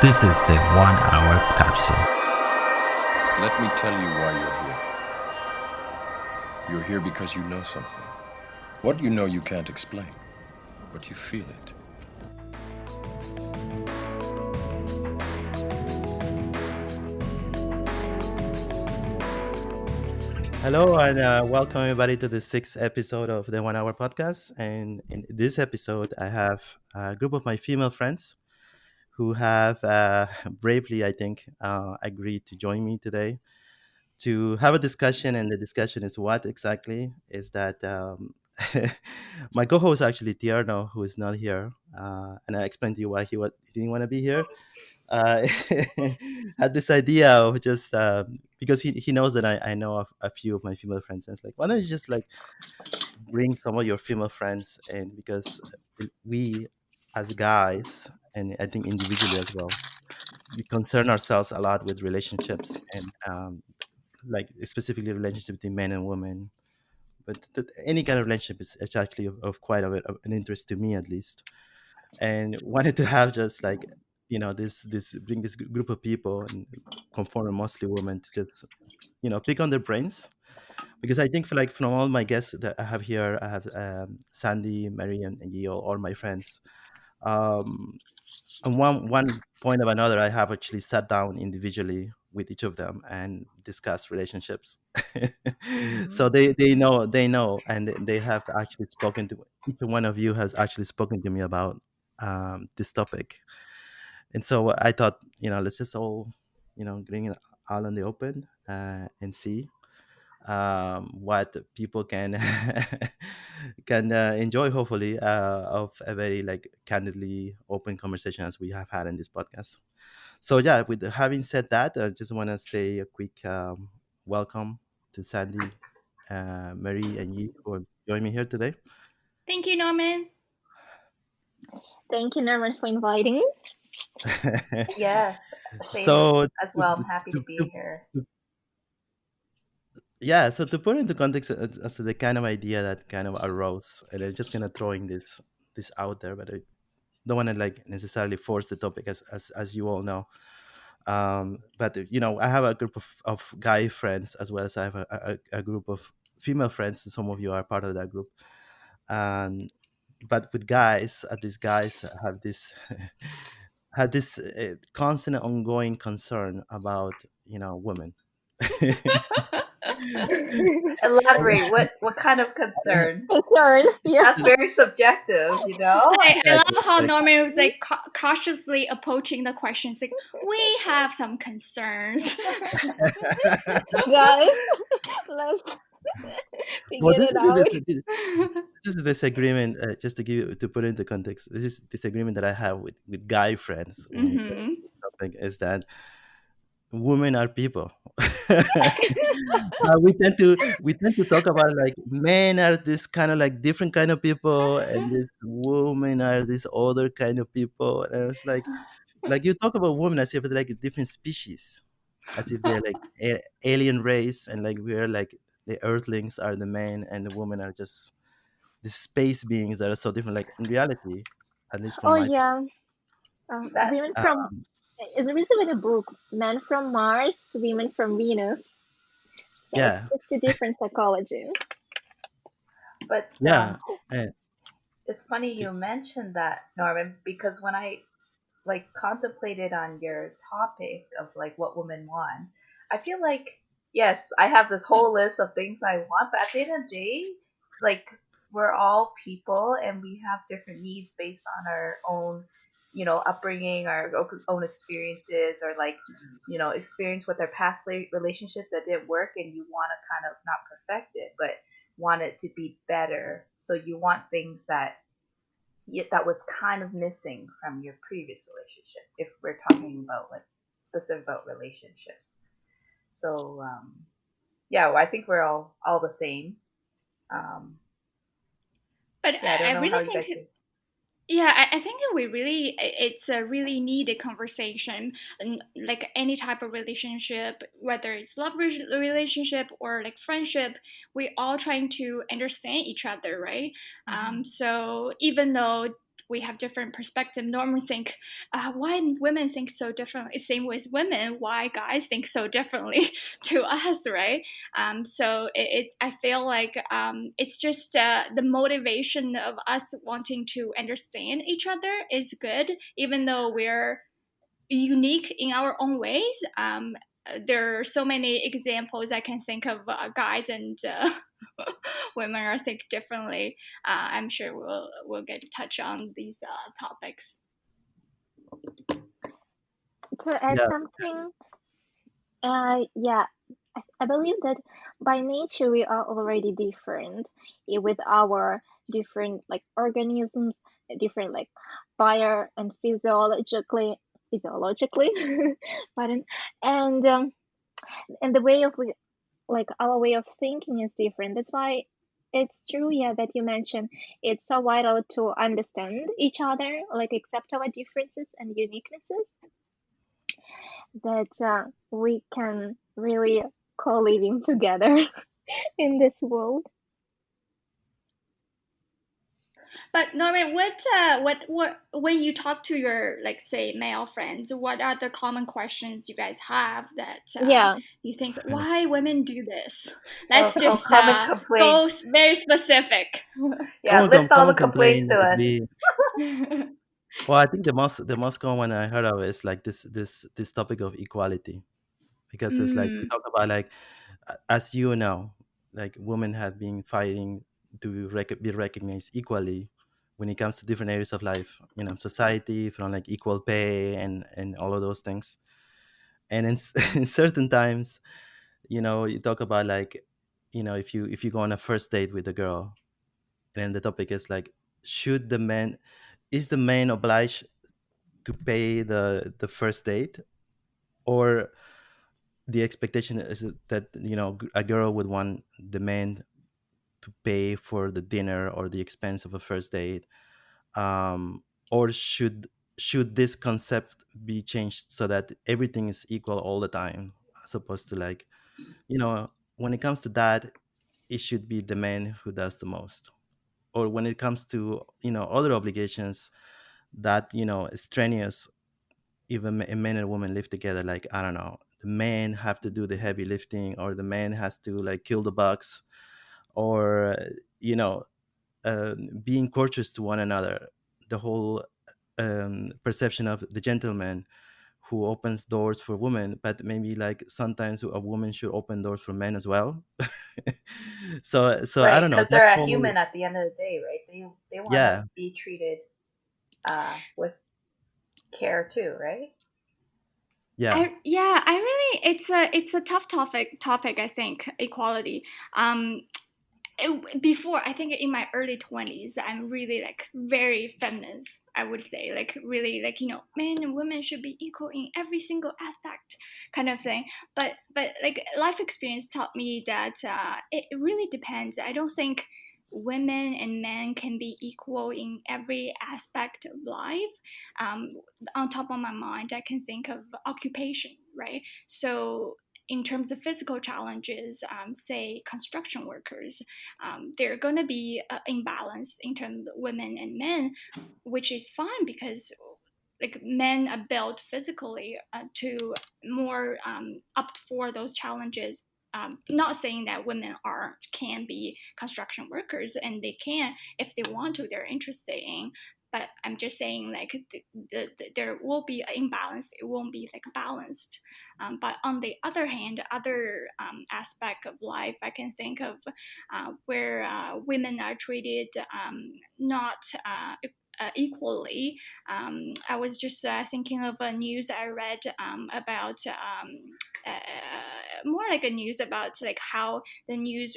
This is the 1 hour capsule. Let me tell you why you're here. You're here because you know something. What you know you can't explain, but you feel it. Hello and welcome everybody to the sixth episode of the 1 hour podcast. And in this episode, I have a group of my female friends who have bravely, I think, agreed to join me today to have a discussion. And the discussion is what exactly is that my co-host actually Tierno, who is not here, and I explained to you why he didn't want to be here. uh, had this idea of just because he knows that I know a few of my female friends, and it's like, why don't you just like bring some of your female friends? And because we as guys, and I think individually as well, we concern ourselves a lot with relationships and like specifically relationship between men and women. But any kind of relationship is actually of quite of an interest to me, at least, and wanted to have just like this bring this group of people and conform mostly women to just pick on their brains, because I think for like from all my guests that I have here, I have Sandy, Mary, and Yeo, all my friends. um and one point of another, I have actually sat down individually with each of them and discussed relationships. So they know and they have actually spoken to, each one of you has actually spoken to me about this topic. And so I thought, let's just all, bring it out in the open, and see what people can can enjoy, hopefully, of a very like candidly open conversation as we have had in this podcast. So yeah, with having said that, I just want to say a quick welcome to Sandy, Marie, and Yi, who are joining me here today. Thank you, Norman. Thank you, Norman, for inviting. Yes, same So as well. I'm happy to be to, here. yeah, so to put into context as to the kind of idea that kind of arose, and I'm just gonna throwing this out there, but I don't want to like necessarily force the topic, as you all know. But I have a group of guy friends, as well as I have a group of female friends, and some of you are part of that group. And but with guys, these guys have this have this constant ongoing concern about women. Elaborate. What kind of concern? Concern, yeah. That's very subjective, you know. I Exactly, love how like, Norman was like cautiously approaching the questions. Like, we have some concerns. Guys, let's well, figure it out. this is a disagreement. Just to put into context, this is disagreement that I have with guy friends when it comes Hmm. to this topic, is that women are people. We tend to talk about like men are this kind of like different kind of people, and this women are this other kind of people. And it's like you talk about women as if they're like a different species, as if they're like alien race, and like we're like the earthlings are the men and the women are just the space beings that are so different. Like in reality, at least from Oh my yeah, That women from um, it's written in a book. Men from Mars, women from Venus. So it's yeah, just a different psychology. but yeah. eh, it's funny you mentioned that, Norman, because when I like contemplated on your topic of like what women want, I feel like yes, I have this whole list of things I want, but at the end of the day, like we're all people and we have different needs based on our own, upbringing, our own experiences, or like, experience with our past relationships that didn't work, and you want to kind of not perfect it, but want it to be better. So you want things that was kind of missing from your previous relationship, if we're talking about like specific about relationships. So yeah, well, I think we're all the same. um But yeah, I I don't know how really you think, guys do. yeah, I think that it's a really needed conversation, and like any type of relationship, whether it's love relationship or like friendship, we all trying to understand each other, right? Mhm. So even though we have different perspective. Normally think, why women think so differently? Same with women, why guys think so differently to us, right? So I feel like it's just the motivation of us wanting to understand each other is good, even though we're unique in our own ways. There are so many examples I can think of, guys and women are think differently. I'm sure we'll get to touch on these topics. To add Yeah, something, yeah, I believe that by nature we are already different, with our different like organisms, different like bio and physiologically, pardon, and um, and the way of like our way of thinking is different. That's why it's true, yeah, that you mentioned it's so vital to understand each other, like accept our differences and uniquenesses, that we can really co-living together in this world. But Norman, what when you talk to your, like, say, male friends, what are the common questions you guys have that Yeah, you think, why women do this? Oh, Let's just common go complaints. very specific. Yeah, list all the common complaints complaint to would us. be, well, I think the most common one I heard of is like this topic of equality, because it's like we Mm. talk about like, as you know, like women have been fighting to be recognized equally when it comes to different areas of life, society, from like equal pay and all of those things. And in, in certain times, you talk about like, if you go on a first date with a girl, and then the topic is like, should the man is the man obliged to pay the first date, or the expectation is that a girl would want the man to pay for the dinner or the expense of a first date, or should this concept be changed so that everything is equal all the time, as opposed to like, when it comes to that, it should be the man who does the most. Or when it comes to other obligations that strenuous, even a man and woman live together, like, I don't know, the man have to do the heavy lifting, or the man has to like kill the bugs, or you know being courteous to one another. The whole perception of the gentleman who opens doors for women, but maybe like sometimes a woman should open doors for men as well. So I Right, don't know because that they're a whole. human at the end of the day, right? They want to Yeah, be treated with care too, right? yeah, I really, it's a tough topic, I think, equality. Before, I think in my early 20s, I'm really like very feminist, I would say, like really like, men and women should be equal in every single aspect, kind of thing. But like life experience taught me that it really depends. I don't think women and men can be equal in every aspect of life. um, on top of my mind, I can think of occupation, right? So in terms of physical challenges, say construction workers, they're going to be imbalance in terms of women and men, which is fine because like men are built physically to more opt for those challenges. Not saying that women are can be construction workers, and they can if they want to, they're interested in. But I'm just saying, like, there will be an imbalance. It won't be like balanced. But on the other hand, other aspect of life, I can think of where women are treated not equally. I was just thinking of a news I read about more like a news about like how the news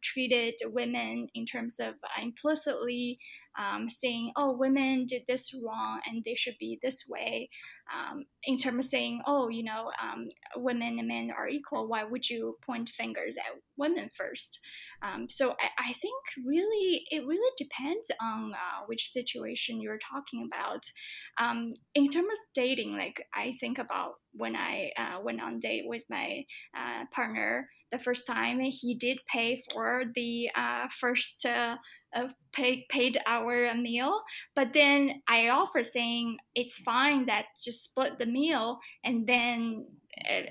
treated women in terms of implicitly saying, "Oh, women did this wrong and they should be this way." in terms of saying, oh, women and men are equal, why would you point fingers at women first? So I think it really depends on which situation you're talking about. In terms of dating, like I think about when I went on date with my partner the first time, he did pay for the first paid hour meal, but then I offered saying it's fine that just split the meal, and then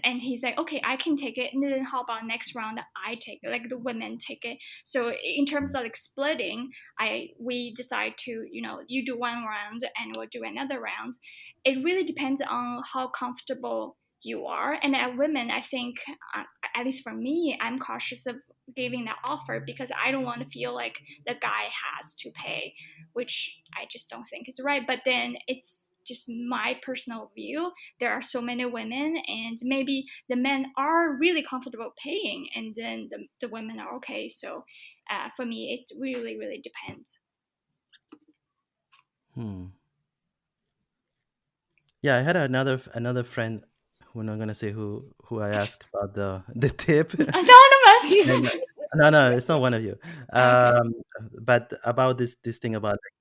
and he's like, okay, I can take it, and then how about next round I take it, like the women take it. So in terms of like splitting, we decide to, you do one round and we'll do another round. It really depends on how comfortable you are. And at women, I think, at least for me, I'm cautious of giving that offer because I don't want to feel like the guy has to pay, which I just don't think is right. But then it's just my personal view. There are so many women, and maybe the men are really comfortable paying, and then the women are okay. So for me, it really, really depends. Hmm. Yeah, I had another friend who I'm not gonna say who I asked about the tip. And Anonymous. no, it's not one of you. Okay. Um, but about this thing about like,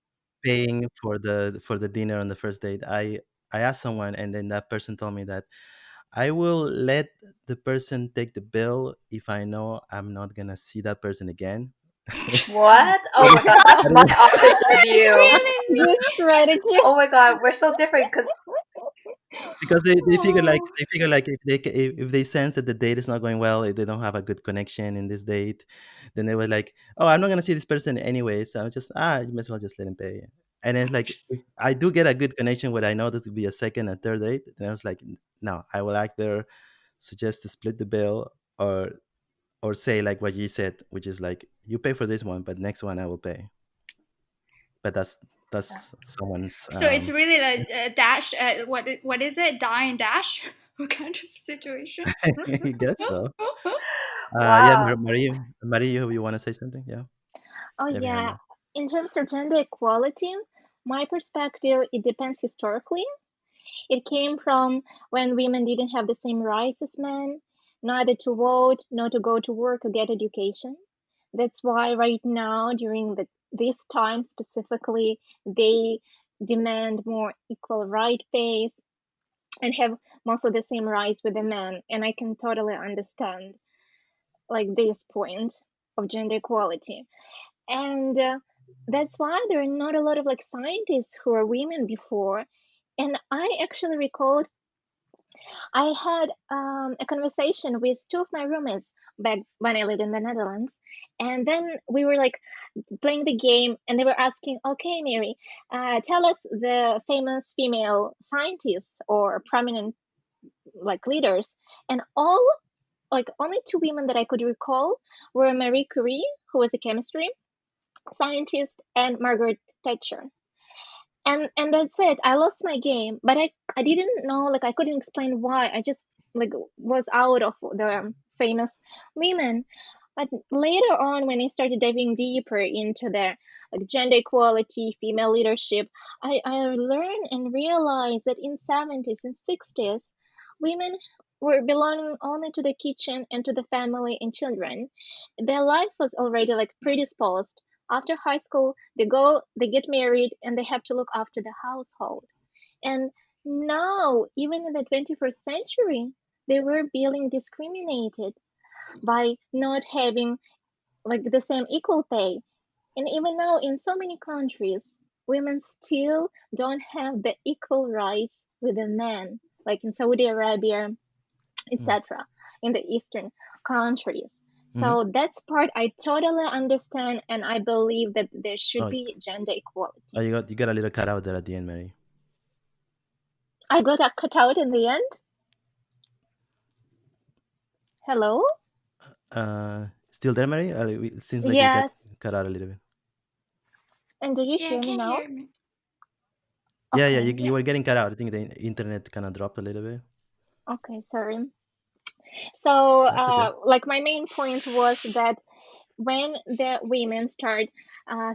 paying for the dinner on the first date, I asked someone, and then that person told me that I will let the person take the bill if I know I'm not gonna see that person again. What? But Oh my god, that's but my opposite That's view. really Good strategy. Oh my god, we're so different because because oh. they figure like if they sense that the date is not going well, if they don't have a good connection in this date, then they were like, oh, I'm not gonna see this person anyway, so I'm just you might as well just let him pay. And it's like if I do get a good connection where I know this will be a second or third date, then I was like, no, I will either suggest to split the bill or say like what you said, which is like you pay for this one, but next one I will pay. But that's someone's So it's really a dash. What is it? Die and dash. What kind of situation? I guess so. Yeah, wow. Marie, you want to say something? Yeah, Oh you have your hand yeah. up. In terms of gender equality, my perspective, it depends historically. It came from when women didn't have the same rights as men, neither to vote, nor to go to work or get education. That's why right now, during this time specifically, they demand more equal right pays and have most of the same rights with the men. And I can totally understand like this point of gender equality. And that's why there are not a lot of like scientists who are women before. And I actually recalled I had a conversation with two of my roommates back when I lived in the Netherlands. And then we were like playing the game, and they were asking, okay, Mary, tell us the famous female scientists or prominent like leaders. And all like only two women that I could recall were Marie Curie, who was a chemistry scientist, and Margaret Thatcher. And that's it. I lost my game, but I didn't know, like I couldn't explain why. I just like was out of the famous women. But later on, when I started diving deeper into the like gender equality, female leadership, I learned and realized that in 70s and 60s, women were belonging only to the kitchen and to the family and children. Their life was already like predisposed. After high school, they get married, and they have to look after the household. And now, even in the 21st century, they were being discriminated by not having like the same equal pay. And even now, in so many countries, women still don't have the equal rights with the men, like in Saudi Arabia, Mm. etc., in the Eastern countries. Hmm. So that's part I totally understand, and I believe that there should Oh, be gender oh, equality. you got a little cut out there at the end, Mary. I got a cut out in the end. Hello? Still there, Mary? It seems like you get Yes. cut out a little bit. And do you Yeah, I hear me can't now? hear me. Yeah, yeah, Okay. you Yeah. were getting cut out. I think the internet kind of dropped a little bit. Okay, sorry. So, That's okay. like my main point was that when the women start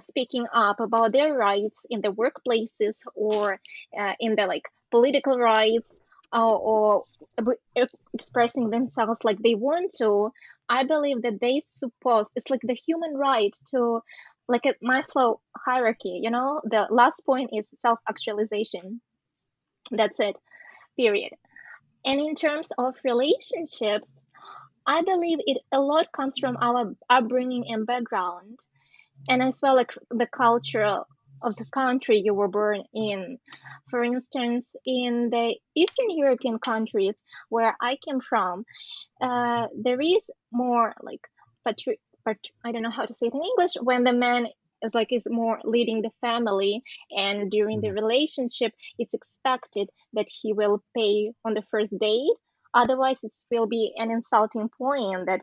speaking up about their rights in the workplaces, or in the like political rights, or expressing themselves like they want to, I believe that they suppose it's like the human right to, like a Maslow hierarchy, the last point is self-actualization. That's it, period. And in terms of relationships, I believe it a lot comes from our upbringing and background, and as well like the culture of the country you were born in. For instance, in the Eastern European countries where I came from, there is more like I don't know how to say it in English, when the man is more leading the family, and during the Mhm. relationship it's expected that he will pay on the first date. Otherwise it will be an insulting point that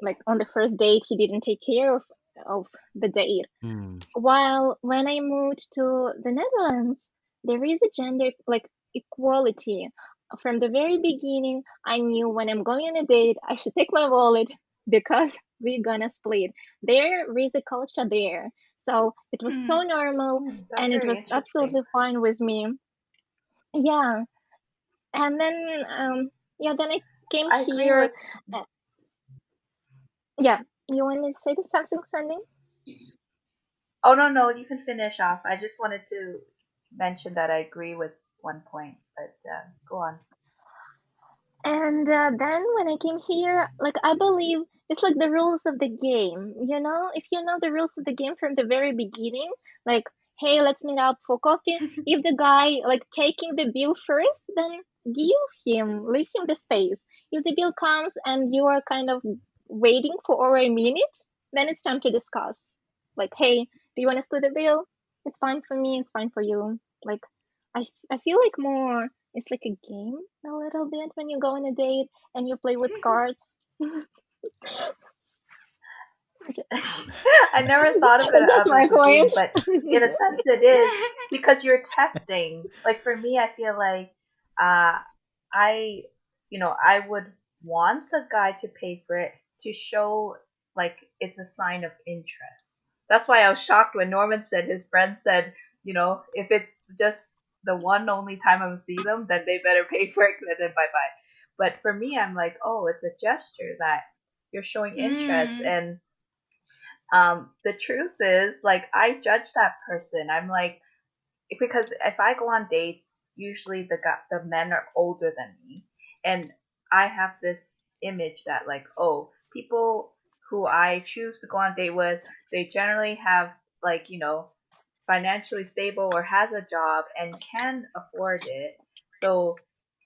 like on the first date he didn't take care of the date. Mm. While when I moved to the Netherlands, there is a gender like equality. From the very beginning, I knew when I'm going on a date, I should take my wallet because we're gonna split. There is a culture there. So it was so Mm. normal, That's and it very was interesting. absolutely fine with me. Yeah. And then yeah, then I came I agree here. with. uh, yeah, you want to say something, Sandy? Oh no, no, you can finish off. I just wanted to mention that I agree with one point, but go on. And then when I came here, like I believe it's like the rules of the game. If you know the rules of the game from the very beginning, like, hey, let's meet up for coffee. If the guy like taking the bill first, then leave him the space. If the bill comes and you are kind of waiting for over a minute, then it's time to discuss. Like, hey, do you want to split the bill? It's fine for me. It's fine for you. Like, I feel like more it's like a game a little bit when you go on a date and you play with cards. I never thought of it That's just my as a game, point. but in a sense it is because you're testing. Like for me, I feel like uh, I, I would want the guy to pay for it to show like it's a sign of interest. That's why I was shocked when Norman said his friend said, if it's just the one only time I'm see them, then they better pay for it, and then bye bye. But for me, I'm like, oh, it's a gesture that you're showing interest, Mm. and the truth is, like, I judge that person. I'm like, because if I go on dates, usually the men are older than me, and I have this image that like, oh, people who I choose to go on date with, they generally have like financially stable or has a job and can afford it. So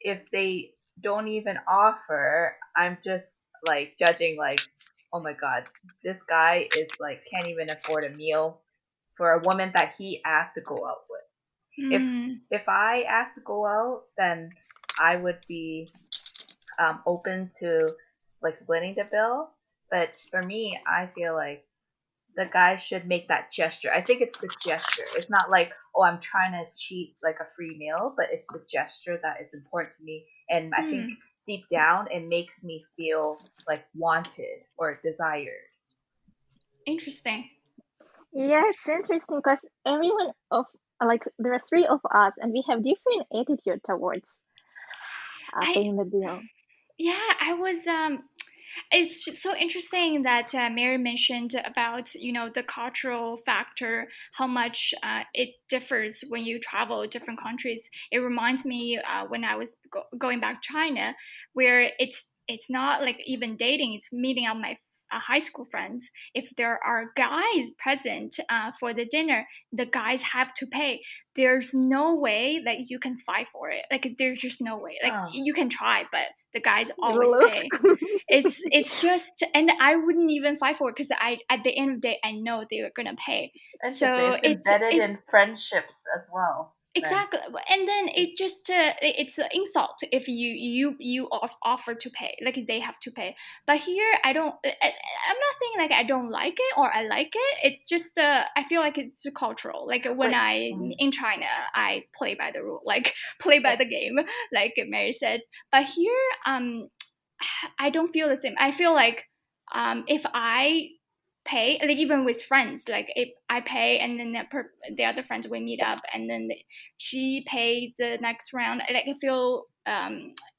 if they don't even offer, I'm just like judging like, oh my god, this guy is like can't even afford a meal for a woman that he asked to go out with. If Mm. if I asked to go out, then I would be open to like splitting the bill. But for me, I feel like the guy should make that gesture. I think it's the gesture. It's not like, oh, I'm trying to cheat like a free meal, but it's the gesture that is important to me. And I think Mm. deep down, it makes me feel like wanted or desired. Interesting. Yeah, it's interesting because everyone of like there are three of us and we have different attitude towards I paying the bill. Yeah, I was it's just so interesting that Mary mentioned about the cultural factor, how much it differs when you travel different countries. It reminds me when I was going back to China, where it's not like even dating; it's meeting up my high school friends. If there are guys present for the dinner, the guys have to pay. There's no way that you can fight for it. Like there's just no way. Like Oh, you can try, but the guys You will always lose. pay. It's just, and I wouldn't even fight for it because I at the end of the day I know they're gonna pay. interesting. So It's embedded it in friendships as well. Then. exactly, and then it just it's an insult if you offer to pay, like they have to pay. But here I don't. I'm not saying like I don't like it or I like it. It's just I feel like it's cultural. Like when Wait. I in China I play by the rule, like play by Yeah. the game, like Mary said. But here I don't feel the same. I feel like if I pay, like even with friends, like if I pay and then the other friends will meet up and then she pays the next round, like I feel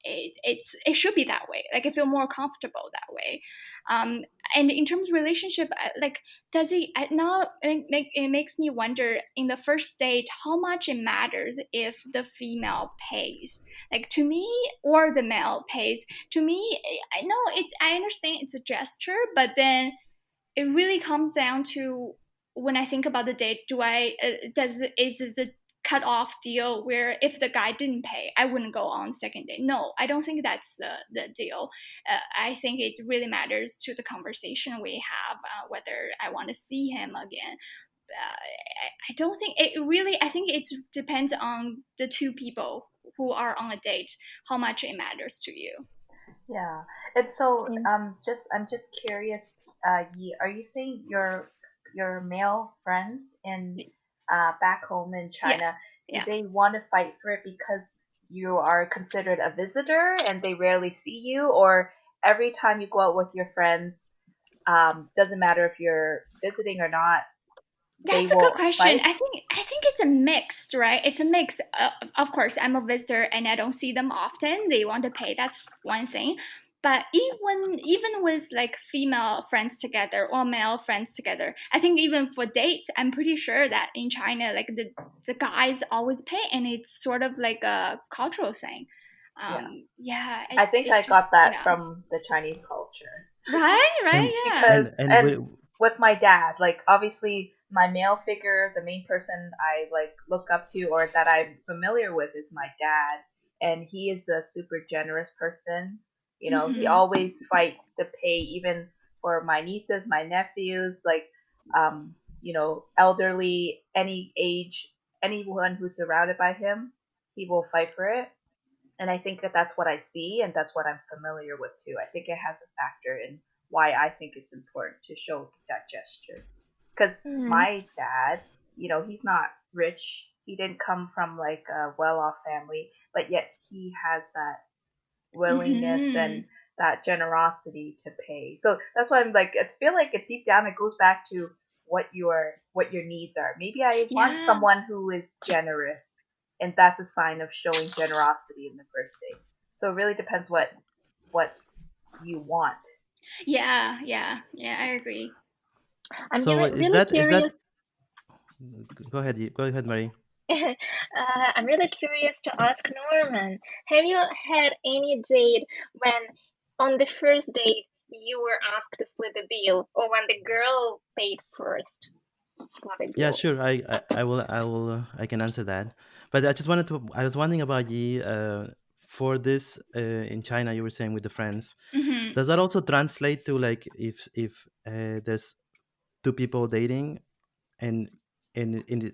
it should be that way, like I feel more comfortable that way. um and in terms of relationship, like does it now it makes me wonder in the first date how much it matters if the female pays, like to me, or the male pays. To me, I know it, I understand it's a gesture, but then it really comes down to, when I think about the date, do I does is it the cut off deal where if the guy didn't pay, I wouldn't go on second date? No, I don't think that's the deal. I think it really matters to the conversation we have, whether I want to see him again. I don't think it really. I think it depends on the two people who are on a date, how much it matters to you. Yeah. And so Yeah. just I'm just curious, Yi, are you saying your male friends in back home in Yeah, China, do yeah. they want to fight for it because you are considered a visitor and they rarely see you, or every time you go out with your friends, doesn't matter if you're visiting or not, they That's a good will question. fight? I think it's a mix, right? It's a mix. Of course, I'm a visitor and I don't see them often. They want to pay. That's one thing. But even with like female friends together or male friends together, I think even for dates, I'm pretty sure that in China, like the guys always pay, and it's sort of like a cultural thing. Yeah. Yeah, I think it I just, got that from the Chinese culture. right, and right, yeah. Because and and with my dad, like obviously my male figure, the main person I like look up to or that I'm familiar with is my dad, and he is a super generous person. You know, he Hmm. always fights to pay even for my nieces, my nephews, like elderly, any age, anyone who's surrounded by him, he will fight for it. And I think that that's what I see and that's what I'm familiar with too. I think it has a factor in why I think it's important to show that gesture. Because Mm, my dad, he's not rich. He didn't come from like a well off family, but yet he has that willingness Hmm. and that generosity to pay. So that's why I'm like, I feel like it deep down it goes back to what your needs are. Maybe I want Yeah. someone who is generous, and that's a sign of showing generosity in the first date. So it really depends what you want. Yeah, yeah, yeah, I agree. I'm so really is that curious. go ahead, Marie. I'm really curious to ask Norman, have you had any date when on the first date you were asked to split the bill, or when the girl paid first for the Yeah, bill? sure. I can answer that. But I just wanted to. I was wondering about you. For this in China, you were saying with the friends. Hmm. Does that also translate to like if there's two people dating and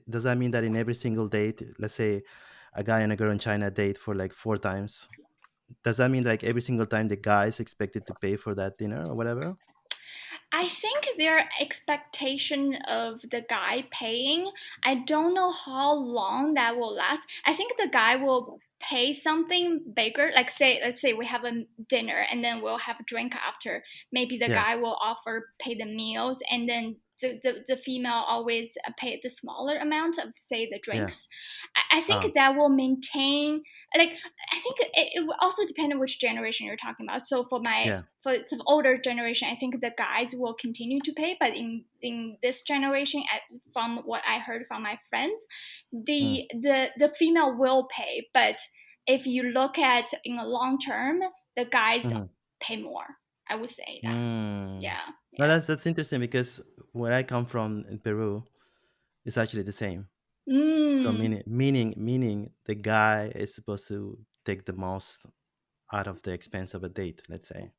does that mean that in every single date, let's say a guy and a girl in China date for like four times, does that mean like every single time the guy is expected to pay for that dinner or whatever? I think their expectation of the guy paying, I don't know how long that will last. I think the guy will pay something bigger. Like say, let's say we have a dinner and then we'll have a drink after. Maybe the Yeah. guy will offer pay the meals, and then the female always pay the smaller amount of say the Yeah. drinks. I Ah. think that will maintain, like I think it will also depend on which generation you're talking about. So Yeah. for the older generation, I think the guys will continue to pay, but in this generation, from what I heard from my friends, Mm. the female will pay. But if you look at in a long term, the guys Hmm. pay more. I would say that. Mm. Yeah, No, yeah. that's interesting because where I come from in Peru, it's actually the same. So Mm, meaning the guy is supposed to take the most out of the expense of a date, let's say.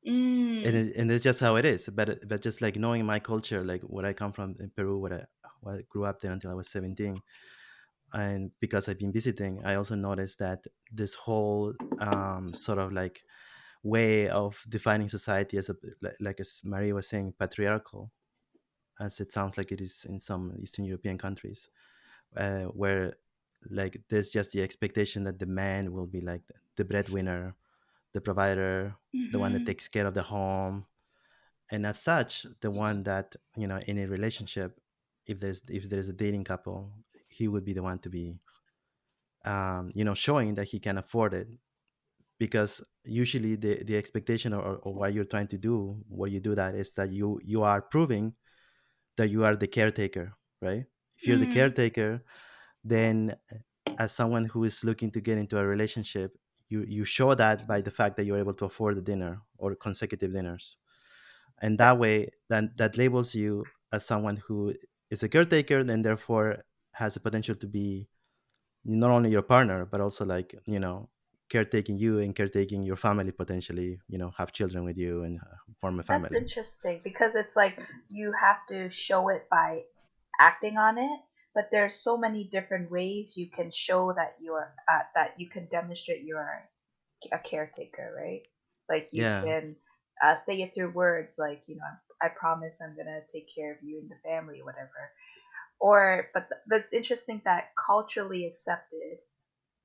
mm, And it's just how it is. But just like knowing my culture, like where I come from in Peru, where I grew up there until I was 17, and because I've been visiting, I also noticed that this whole sort of like way of defining society as like as Marie was saying, patriarchal, as it sounds like it is in some Eastern European countries, where like there's just the expectation that the man will be like the breadwinner, the provider, the one that mm-hmm. takes care of the home, And as such, the one that, in a relationship, if there's a dating couple, he would be the one to be, showing that he can afford it, because usually the expectation, or what you're trying to do, what you do that, is that you are proving that you are the caretaker, right? If you're the Mm. caretaker, then as someone who is looking to get into a relationship, you show that by the fact that you're able to afford the dinner or consecutive dinners, and that way that labels you as someone who is a caretaker, then therefore has the potential to be not only your partner, but also, like, caretaking you and caretaking your family, potentially, have children with you and form a That's family. interesting because it's like you have to show it by acting on it, but there's so many different ways you can show that that you can demonstrate you're a caretaker, right? Like you Yeah, can say it through words, like I promise I'm gonna take care of you and the family, whatever. But it's interesting that culturally accepted,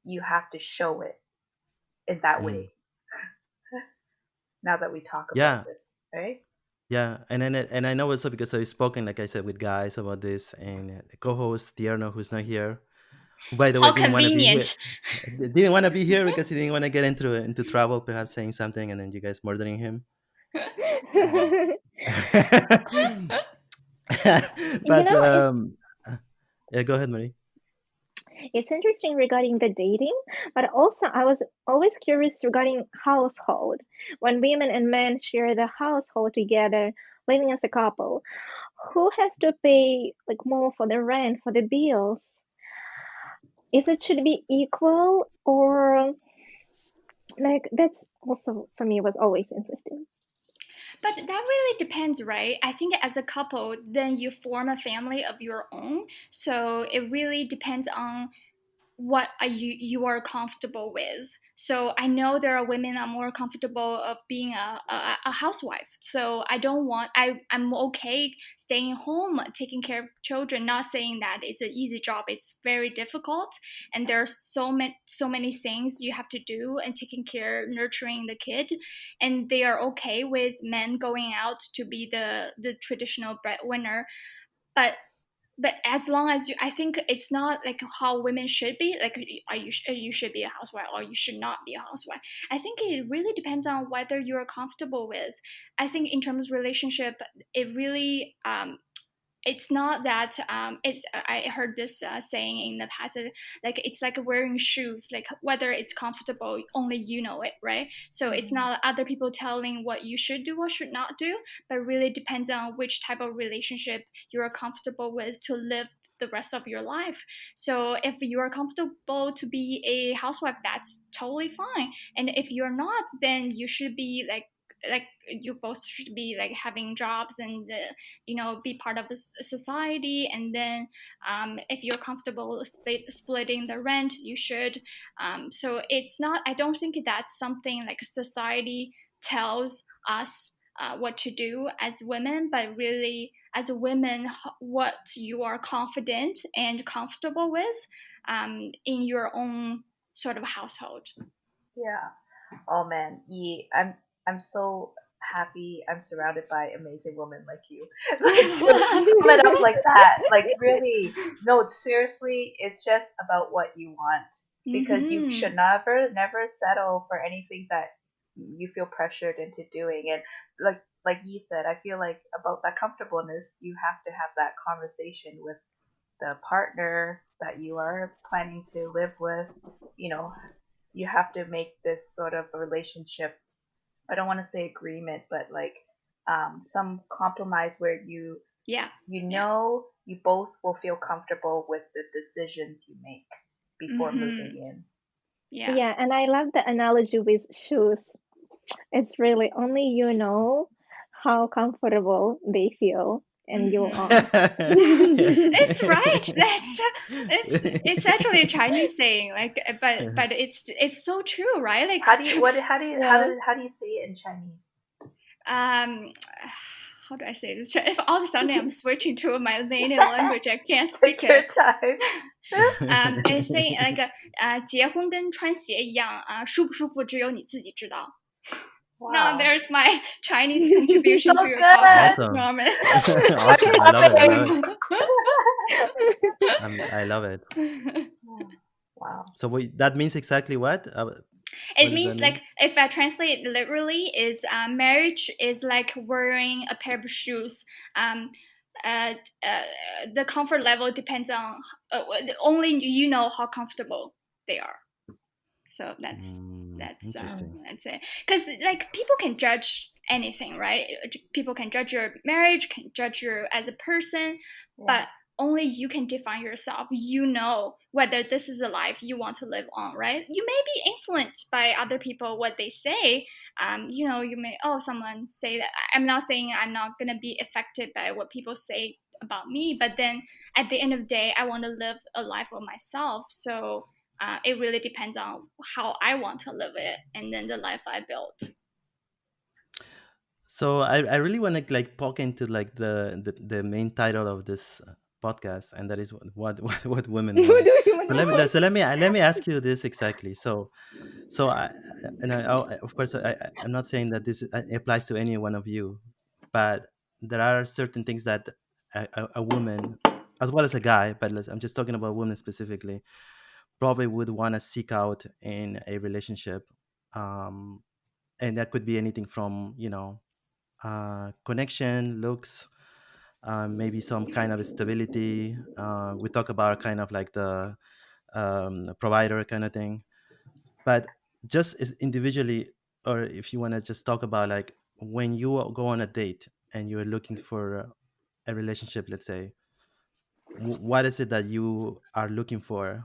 you have to show it in that mhm. way. Now that we talk about Yeah, this, right? yeah, and I know also because I've spoken, like I said, with guys about this, and the co-host Tierno, who's not here, who, by the way, How didn't want to be here, convenient. didn't want to be here because he didn't want to get into trouble, perhaps saying something, and then you guys murdering him. Uh, You but know, yeah, go ahead, Marie. it's interesting regarding the dating, but also I was always curious regarding household. When women and men share the household together, living as a couple, who has to pay like more for the rent, for the bills? Is it should be equal, or like that's also for me was always interesting. But that really depends, right? I think as a couple, then you form a family of your own. So it really depends on what are you are comfortable with. So I know there are women that are more comfortable of being a housewife. So I'm okay staying home taking care of children. Not saying that it's an easy job. It's very difficult, and there are so many things you have to do and taking care, nurturing the kid, and they are okay with men going out to be the traditional breadwinner. But as long as I think it's not like how women should be. Like, you should be a housewife or you should not be a housewife. I think it really depends on whether you're comfortable with. I think in terms of relationship, it really it's not that it's I heard this saying in the past, like it's like wearing shoes, like whether it's comfortable only you know it, right? So it's Mm-hmm. not other people telling what you should do or should not do, but really depends on which type of relationship you're comfortable with to live the rest of your life. So if you're comfortable to be a housewife, that's totally fine. And if you're not, then you should be like you both should be like having jobs and be part of the society. And then if you're comfortable splitting the rent, you should. So it's not, I don't think that's something like society tells us what to do as women, but really as a woman, what you are confident and comfortable with in your own sort of household. Yeah. Oh man, I'm so happy I'm surrounded by amazing women like you. Like to sum it up like that. Like really, no, seriously, it's just about what you want because you Mm-hmm. should never settle for anything that you feel pressured into doing. And like you said, I feel like about that comfortableness, you have to have that conversation with the partner that you are planning to live with. You know, you have to make this sort of a relationship. I don't want to say agreement, but like some compromise where Yeah. you Yeah. know you both will feel comfortable with the decisions you make before moving Mm-hmm. in. Yeah. Yeah, and I love the analogy with shoes. It's really only you know how comfortable they feel, and you Mm-hmm. are. Yes. It's right. That's it's actually a Chinese saying, like, but it's so true, right? Like, How do you what how do you Yeah. how do you say it in Chinese? um, how do I say this? If all of a sudden I'm switching to my native language, I can't speak Take your it. time. It's saying like 结婚跟穿鞋一样啊，舒不舒服只有你自己知道。Now Wow. there's my Chinese contribution to So your podcast, good. Awesome. Norman. We're Awesome. I love it. I love it. clapping. I love it. Wow. So that means exactly what? What It does that means mean? like if I translate it literally, is marriage is like wearing a pair of shoes. Um, uh, uh, the comfort level depends on only you know how comfortable they are. So that's Interesting. that's it. Because like people can judge anything, right? People can judge your marriage, can judge you as a person, Yeah. but only you can define yourself. You know whether this is a life you want to live on, right? You may be influenced by other people what they say. You may someone say that. I'm not saying I'm not gonna be affected by what people say about me, but then at the end of the day, I want to live a life of myself. So it really depends on how I want to live it and then the life I built. So I really want to like poke into like the main title of this podcast, and that is what women What want. do you want? Let me ask you this exactly. So of course I'm not saying that this applies to any one of you, but there are certain things that a woman, as well as a guy, but I'm just talking about women specifically, probably would want to seek out in a relationship, um, and that could be anything from connection, looks, maybe some kind of stability. We talk about kind of like the provider kind of thing, but just as individually, or if you want to just talk about like when you go on a date and you're looking for a relationship, let's say, what is it that you are looking for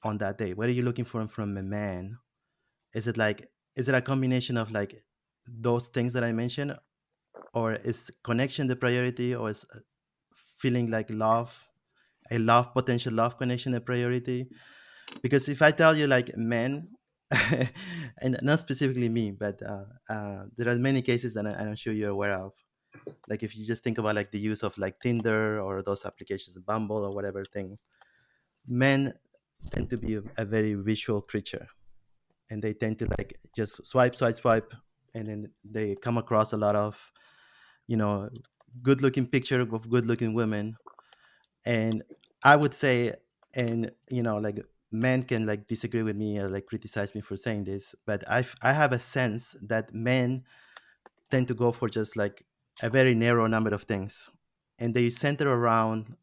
on that date? What are you looking for from a man? Is it like, is it a combination of like those things that I mentioned, or is connection the priority, or is feeling like love, a love, potential love connection, a priority? Because if I tell you like men, and not specifically me, but there are many cases that I'm sure you're aware of. Like if you just think about like the use of like Tinder or those applications, Bumble or whatever thing, men tend to be a very visual creature, and they tend to like just swipe, swipe, swipe, and then they come across a lot of you know good looking picture of good looking women. And I would say, and like men can like disagree with me or like criticize me for saying this, but I have a sense that men tend to go for just like a very narrow number of things, and they center around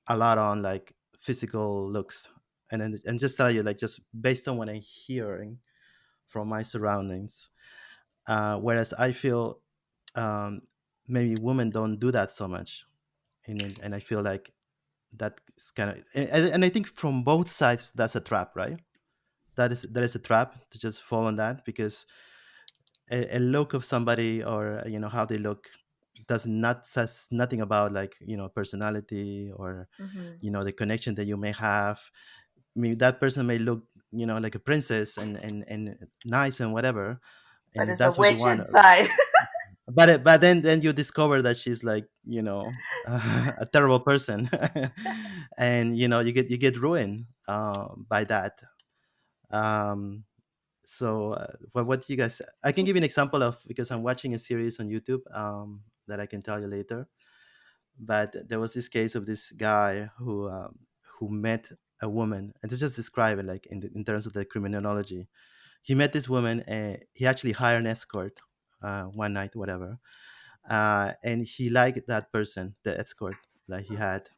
a lot on like physical looks. And just tell you like just based on what I'm hearing from my surroundings, whereas I feel um, maybe women don't do that so much. And I feel like that's kind of, and I think from both sides that's a trap, right? That is a trap to just fall on that, because a look of somebody, or how they look, does not says nothing about like personality, or Hmm. the connection that you may have. I mean, that person may look like a princess and nice and whatever, But and if it's a that's what you witch want. inside. But then you discover that she's like a terrible person, and you get ruined by that. um what do you guys, I can give you an example of, because I'm watching a series on YouTube, that I can tell you later. But there was this case of this guy who met a woman, and to just describe it like in terms of the criminology. He met this woman, and he actually hired an escort one night, whatever. And he liked that person, the escort that he had,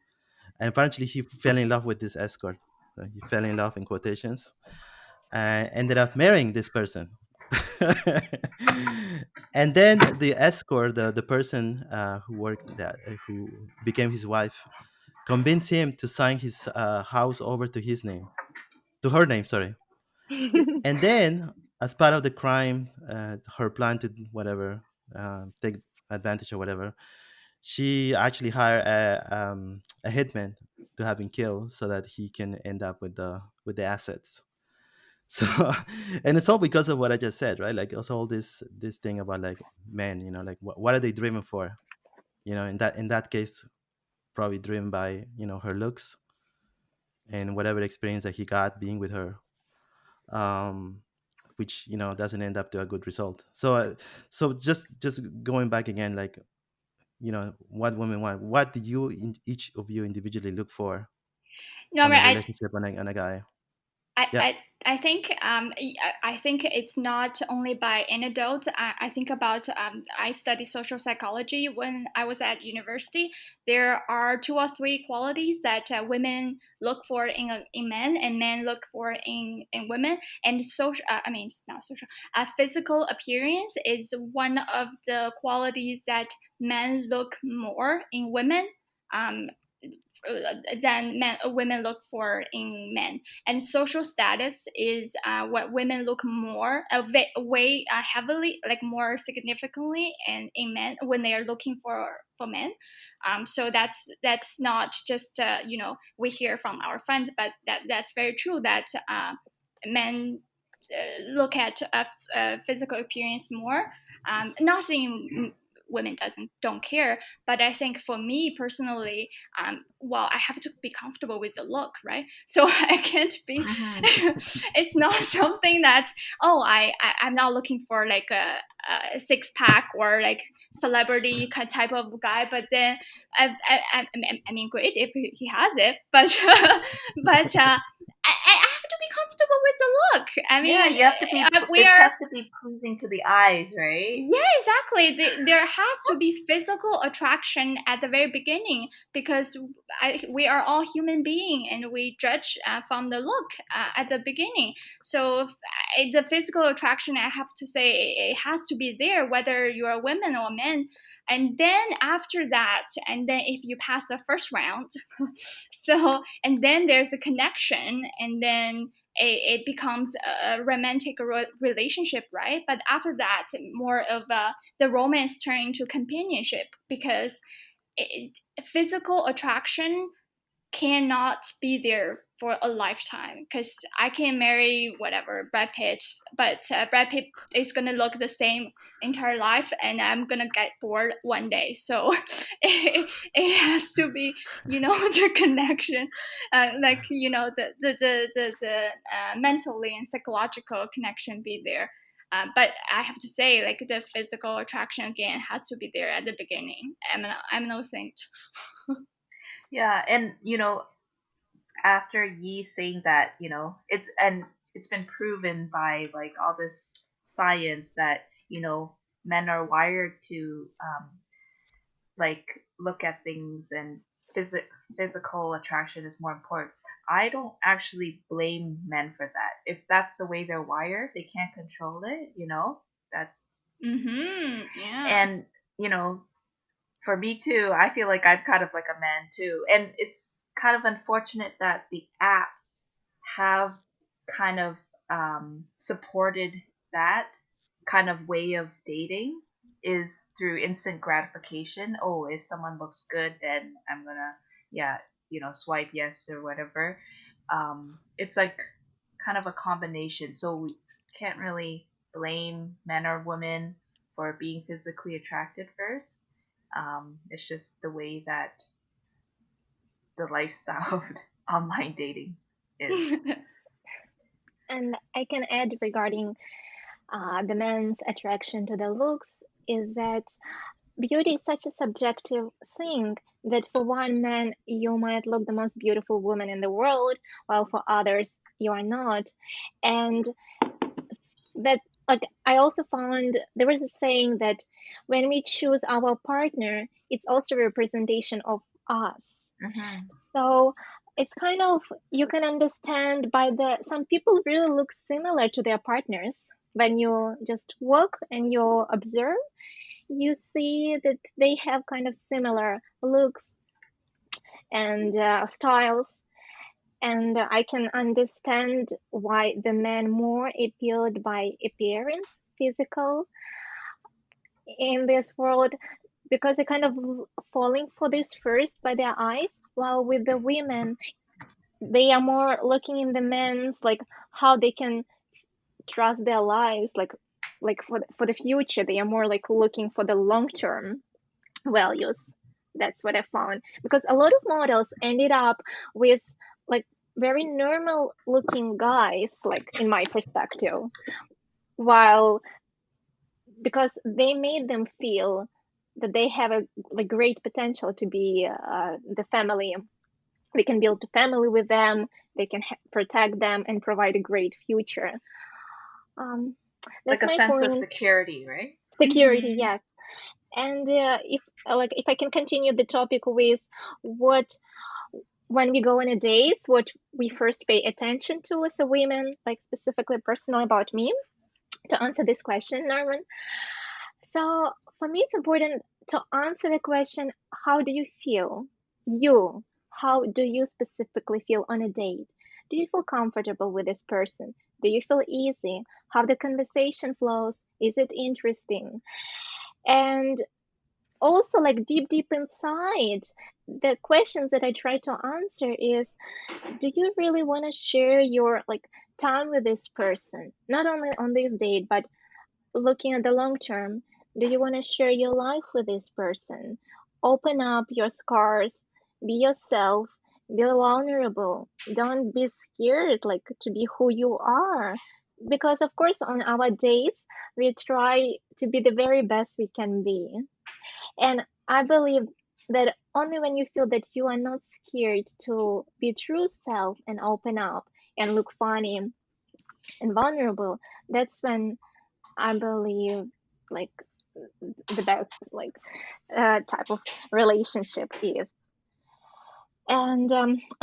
and apparently he fell in love with this escort. He fell in love in quotations, and ended up marrying this person. And then the escort, the person who worked that, who became his wife, convinced him to sign his house over to his name, to her name, sorry. And then, as part of the crime, her plan to whatever, take advantage or whatever, she actually hired a hitman to have him killed so that he can end up with the assets. So, and it's all because of what I just said, right? Like also all this thing about like men, like what are they driven for? In that case, probably driven by her looks and whatever experience that he got being with her. Um, which doesn't end up to a good result. So just going back again, like, what women want, what do you each of you individually look for No, on a I relationship, on a guy? I, Yeah. I, I think I think it's not only by anecdote. I think about I studied social psychology when I was at university. There are two or three qualities that women look for in men, and men look for in women. And social, I mean, it's not social. Physical appearance is one of the qualities that men look more in women. Um, than women look for in men. And social status is what women look more way heavily, like more significantly, and in men when they are looking for men. So that's not just we hear from our friends, but that's very true that men look at physical appearance more. Not saying women don't care, but I think for me personally, well, I have to be comfortable with the look, right? So I can't be. Mm-hmm. It's not something that, oh, I'm not looking for like a six pack or like celebrity type of guy, but then I mean, great if he has it, but but I have to be comfortable with the look. I Yeah, mean, you have to be. we It are. has to be pleasing to the eyes, right? Yeah, exactly. There has to be physical attraction at the very beginning, because we are all human beings and we judge from the look at the beginning. So the physical attraction, I have to say, it has to be there, whether you're a woman or men. And then after that, and then if you pass the first round, so and then there's a connection, and then it becomes a romantic relationship, right? But after that, more of the romance turn into companionship, because physical attraction cannot be there for a lifetime, because I can marry whatever Brad Pitt, but Brad Pitt is gonna look the same entire life, and I'm gonna get bored one day. So it has to be, the connection, like the mentally and psychological connection be there. But I have to say, like, the physical attraction again has to be there at the beginning. I'm no saint. Yeah, and after Yi saying that, it's been proven by like all this science that men are wired to like look at things, and physical attraction is more important. I don't actually blame men for that. If that's the way they're wired, they can't control it. That's Yeah. and you know for me too. I feel like I'm kind of like a man too, and it's kind of unfortunate that the apps have kind of supported that kind of way of dating, is through instant gratification. Oh, if someone looks good, then I'm gonna, yeah, swipe yes or whatever. It's like kind of a combination. So we can't really blame men or women for being physically attracted first. It's just the way that the lifestyle of online dating is. And I can add regarding the man's attraction to the looks is that beauty is such a subjective thing that for one man you might look the most beautiful woman in the world, while for others you are not. And that, like, I also found there was a saying that when we choose our partner, it's also a representation of us. Mm-hmm. So it's kind of, you can understand by the some people really look similar to their partners. When you just walk and you observe, you see that they have kind of similar looks and styles. And I can understand why the men more appealed by appearance, physical, in this world, because they're kind of falling for this first by their eyes, while with the women, they are more looking in the men's, like how they can trust their lives, like for the future. They are more like looking for the long term values. That's what I found, because a lot of models ended up with like very normal looking guys, like in my perspective. while because they made them feel that they have a great potential to be the family. We can build a family with them. They can protect them and provide a great future. Um, Like that's a my sense of point. security, right? Security, Mm-hmm. yes. And if I can continue the topic with what when we go on a date, what we first pay attention to as a women, like specifically personal about me, to answer this question, Norman. So for me, it's important to answer the question, how do you feel? You, how do you specifically feel on a date? Do you feel comfortable with this person? Do you feel easy? How the conversation flows? Is it interesting? And also, like deep inside, the questions that I try to answer is, do you really want to share your like time with this person? Not only on this date, but looking at the long term, do you want to share your life with this person? Open up your scars, be yourself, be vulnerable. Don't be scared like to be who you are. Because of course on our dates we try to be the very best we can be. And I believe that only when you feel that you are not scared to be true self and open up and look funny and vulnerable, that's when I believe like the best like type of relationship is. And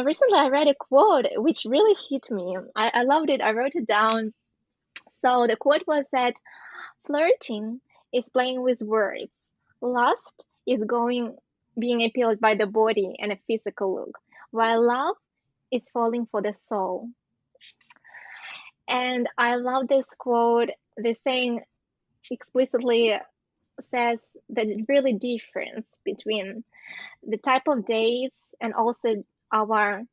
recently I read a quote which really hit me. I loved it. I wrote it down. So the quote was that flirting is playing with words. Lust is going being appealed by the body and a physical look, while love is falling for the soul. And I love this quote. The saying explicitly says the really difference between the type of dates and also our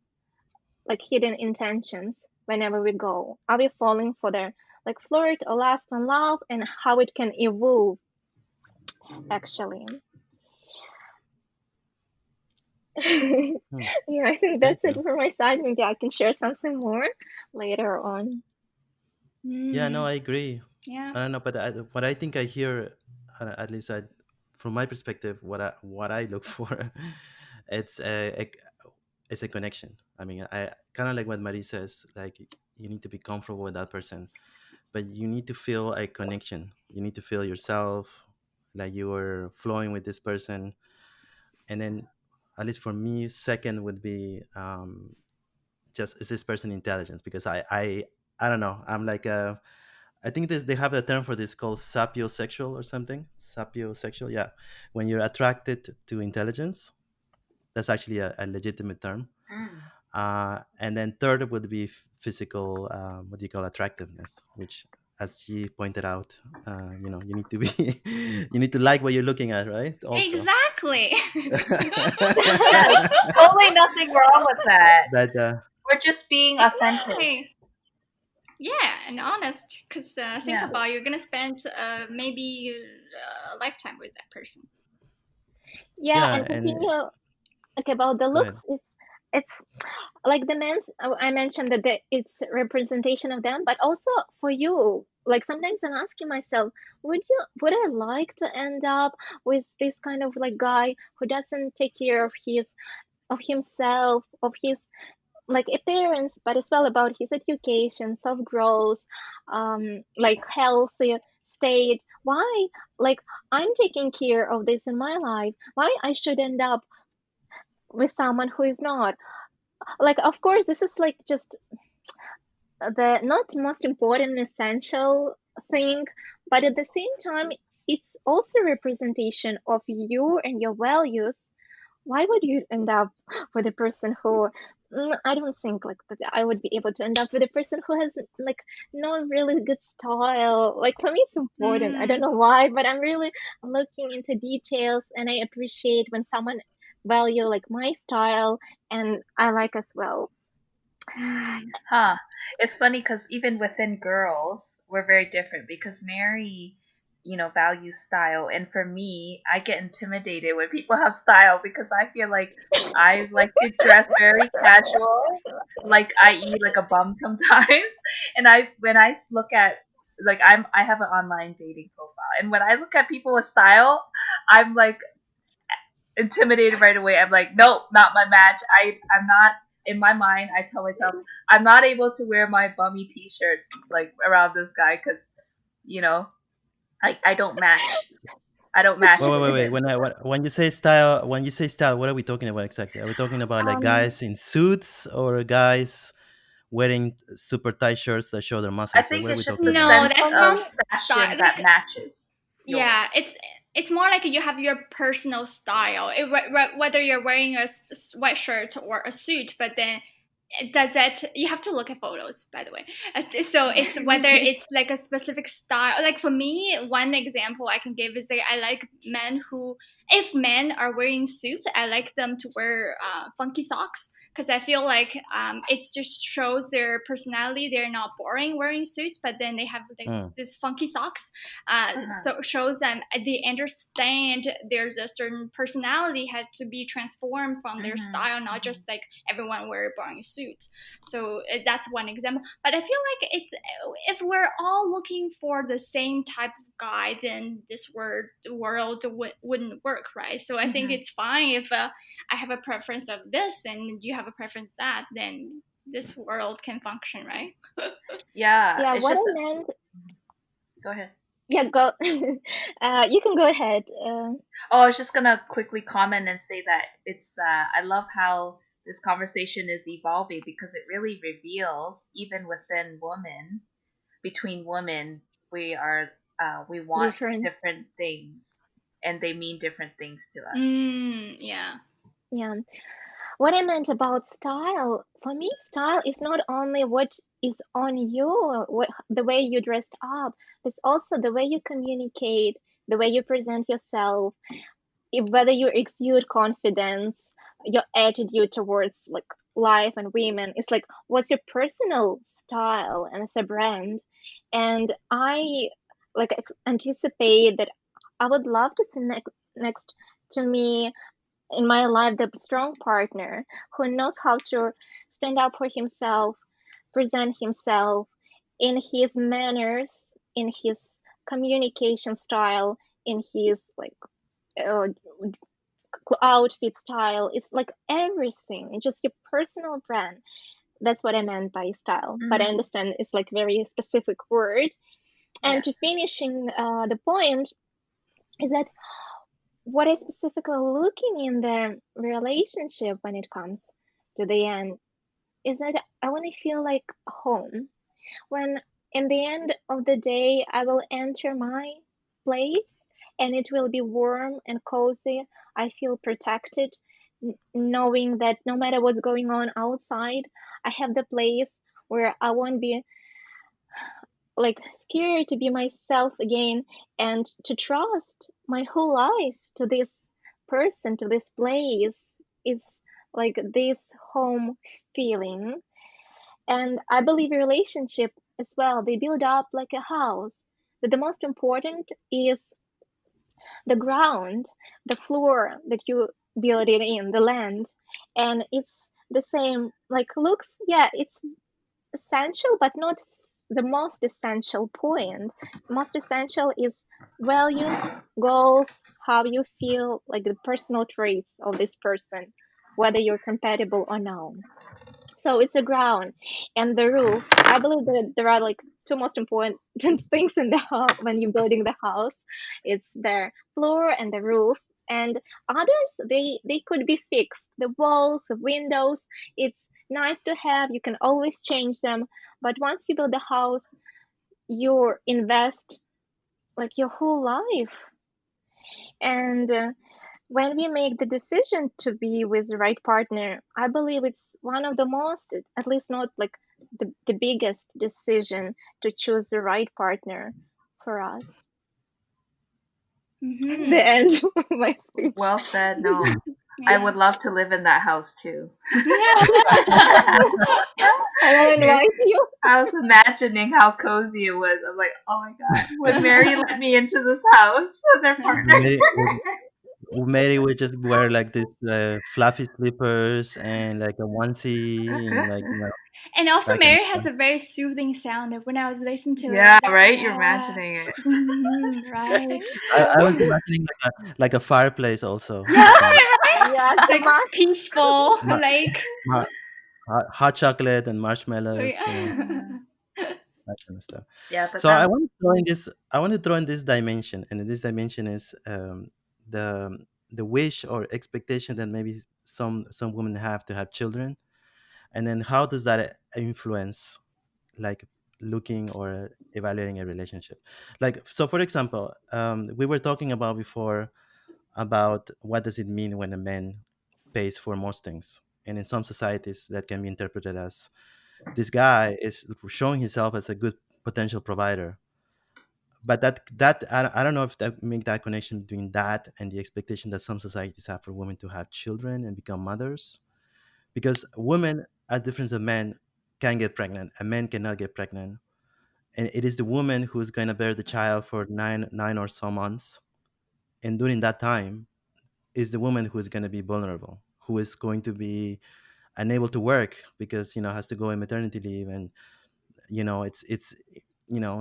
like hidden intentions whenever we go. Are we falling for the like flirt or lust and love, and how it can evolve actually. Hmm. Yeah, I think Thank that's it you. for my side. Maybe I can share something more later on. Yeah, no, Mm. I agree. Yeah. I don't know, but what I think I hear, at least from my perspective, what I look for, it's it's a connection. I mean, I kind of like what Marie says. Like, you need to be comfortable with that person, but you need to feel a connection. You need to feel yourself, like you are flowing with this person, and then, at least for me, second would be just, is this person intelligence? Because I don't know. I'm like a, I think they have a term for this called sapiosexual or something. Sapiosexual, yeah. When you're attracted to intelligence, that's actually a legitimate term. Mm. And then third would be physical, what do you call, attractiveness, which, as she pointed out, you need to be, you need to like what you're looking at, right? Also. Exactly. Yes, totally nothing wrong with that. but We're just being authentic. Exactly. Yeah, and honest. Because think Yeah. about you're gonna spend maybe a lifetime with that person. Yeah, yeah, and and continue. Okay, about the go ahead. looks, it's like the men's. I mentioned that it's representation of them, but also for you. Like sometimes I'm asking myself, would I like to end up with this kind of like guy who doesn't take care of himself, of his like appearance, but as well about his education, self growth, like healthy state. Why, like I'm taking care of this in my life. Why I should end up with someone who is not? Like, of course, this is like just the not most important essential thing, but at the same time, it's also representation of you and your values. Why would you end up with a person who I don't think like that I would be able to end up with a person who has like no really good style. Like for me it's important. I don't Mm. know why, but I'm really looking into details and I appreciate when someone value like my style and I like as well. Mm. Huh. It's funny because even within girls, we're very different because Mary, values style. And for me, I get intimidated when people have style because I feel like I like to dress very casual, like i.e. like a bum sometimes. And when I look at like I have an online dating profile, and when I look at people with style, I'm like intimidated right away. I'm like, nope, not my match. I'm not. In my mind, I tell myself I'm not able to wear my bummy t-shirts like around this guy because you know I don't match. I don't match with Wait. him. When you say style, what are we talking about exactly? Are we talking about like Um, guys in suits or guys wearing super tight shirts that show their I muscles? Like, think what are it's we just talking the about? No, sense for that's of not me, style. fashion that Like, matches yeah, yours. it's more like you have your personal style. Whether you're wearing a sweatshirt or a suit, but then does it, you have to look at photos, by the way. So it's whether it's like a specific style. Like for me, one example I can give is like I like men who, if men are wearing suits, I like them to wear funky socks, because I feel like it just shows their personality. They're not boring wearing suits, but then they have like Mm. this funky socks. Uh-huh. So shows them they understand there's a certain personality had to be transformed from their Mm-hmm. style, not just like everyone wear boring suits. So that's one example. But I feel like it's, if we're all looking for the same type of guy, then this world wouldn't work, right? So I think Mm-hmm. it's fine if I have a preference of this and you have a preference that, then this world can function, right? Yeah, yeah, it's what just. I meant. Go ahead. Yeah, go. You can go ahead. Oh, I was just gonna quickly comment and say that it's. I love how this conversation is evolving because it really reveals, even within women, between women, we want Different. different things, and they mean different things to us. Yeah. Yeah. What I meant about style, for me, style is not only what is on you, the way you dressed up, it's also the way you communicate, the way you present yourself, whether you exude confidence, your attitude towards like life and women. It's like, what's your personal style and as a brand? And I like anticipate that I would love to see next to me in my life the strong partner who knows how to stand up for himself, present himself in his manners, in his communication style, in his like uh, outfit style. It's like everything. It's just your personal brand. That's what I meant by style. But I Mm-hmm. understand it's like very specific word. And Yeah. to finishing the point is that what I specifically looking in the relationship when it comes to the end is that I want to feel like home. When in the end of the day, I will enter my place and it will be warm and cozy. I feel protected, knowing that no matter what's going on outside, I have the place where I won't be like scared to be myself again and to trust my whole life to this person, to this place. Is like this home feeling. And I believe a relationship as well, they build up like a house. But the most important is the ground, the floor that you build it in, the land. And it's the same, like looks, yeah, it's essential, but not the most essential point. Most essential is values, goals, how you feel, like the personal traits of this person, whether you're compatible or not. So it's a ground and the roof. I believe that there are like two most important things in the house when you're building the house. It's the floor and the roof. And others, they could be fixed. The walls, the windows, it's nice to have. You can always change them. But once you build a house, you invest like your whole life. And when we make the decision to be with the right partner, I believe it's one of the most, at least not like the biggest decision to choose the right partner for us. The Mm-hmm. end of my speech. Well said. No, I Yeah. would love to live in that house too. I will invite you. I was imagining how cozy it was. I'm like, oh my god, would Mary let me into this house with their partner? Mary would just wear like this fluffy slippers and like a onesie and like And also, Like, an, Mary has a very soothing sound. When I was listening to it, I Yeah, was like, right? You're yeah, imagining it. right. Thank I was you. imagining like a fireplace also, Yeah, some right. Yes, the Like must. peaceful, hot, like. hot chocolate and marshmallows, Yeah. that kind of stuff. Yeah, but So I that's want to throw in this. I want to throw in this dimension, and this dimension is the the wish or expectation that maybe some women have to have children, and then how does that influence like looking or evaluating a relationship? Like, so for example, we were talking about before about what does it mean when a man pays for most things, and in some societies that can be interpreted as this guy is showing himself as a good potential provider. But I don't know if that make that connection between that and the expectation that some societies have for women to have children and become mothers, because women, at difference of men, can get pregnant, a man cannot get pregnant, and it is the woman who is going to bear the child for nine or so months, and during that time is the woman who is going to be vulnerable, who is going to be unable to work because has to go in maternity leave, and it's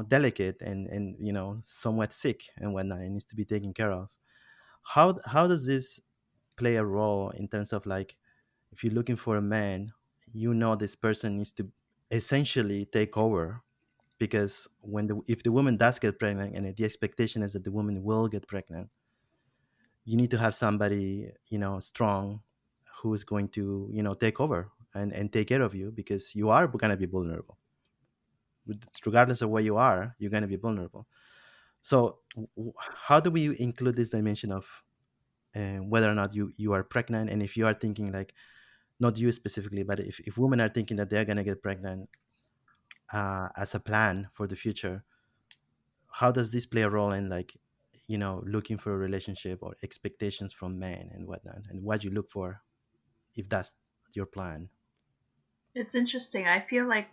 delicate, and somewhat sick and whatnot, and needs to be taken care of. How does this play a role in terms of, like, if you're looking for a man, this person needs to essentially take over, because if the woman does get pregnant, and the expectation is that the woman will get pregnant, you need to have somebody strong, who is going to take over and take care of you, because you are going to be vulnerable. Regardless of where you are, you're going to be vulnerable. So how do we include this dimension of whether or not you are pregnant, and if you are thinking, like, not you specifically, but if women are thinking that they're going to get pregnant as a plan for the future, how does this play a role in, like, looking for a relationship or expectations from men and whatnot, and what you look for if that's your plan? it's interesting. I feel like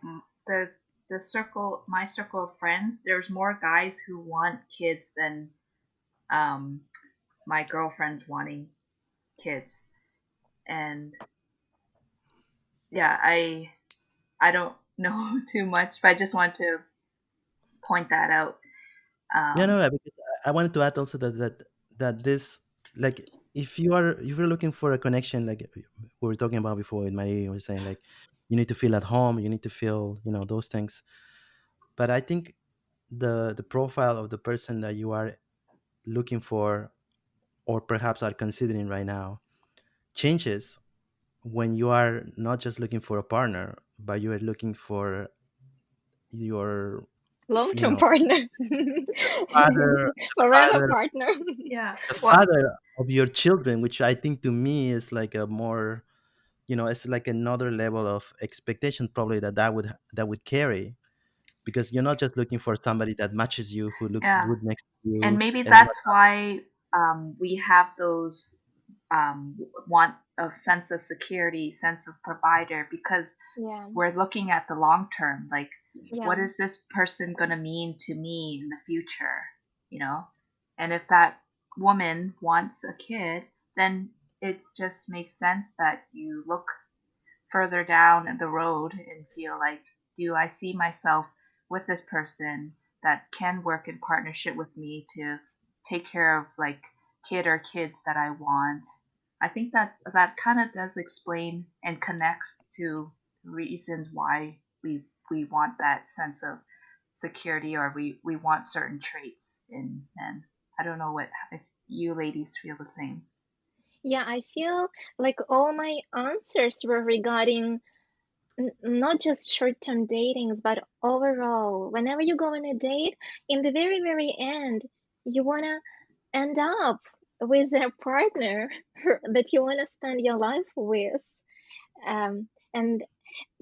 the circle, my circle of friends, there's more guys who want kids than um my girlfriends wanting kids. And yeah, I don't know too much, but I just want to point that out. Yeah, Um no, because I wanted to add also that this, like, if you're looking for a connection, like we were talking about before with Marie, was saying, like, you need to feel at home, you need to feel those things. But I think the profile of the person that you are looking for, or perhaps are considering right now, changes when you are not just looking for a partner, but you are looking for your you Long-term know partner. father Forever father partner. yeah. the Well, father of your children, which I think to me is like a more, it's like another level of expectation, probably that would carry, because you're not just looking for somebody that matches you, who looks yeah. good next to And you maybe and what. that's why we have those want of sense of security, sense of provider, because Yeah, we're looking at the long term. Like, yeah, what is this person going to mean to me in the future? You know? And if that woman wants a kid, then it just makes sense that you look further down the road and feel like, do I see myself with this person that can work in partnership with me to take care of like kid or kids that I want? I think that that kind of does explain and connects to reasons why we want that sense of security, or we want certain traits in men. I don't know what if you ladies feel the same. yeah. I feel like all my answers were regarding not just short-term datings, but overall. Whenever you go on a date, in the very, very end, you wanna end up with a partner that you wanna spend your life with. And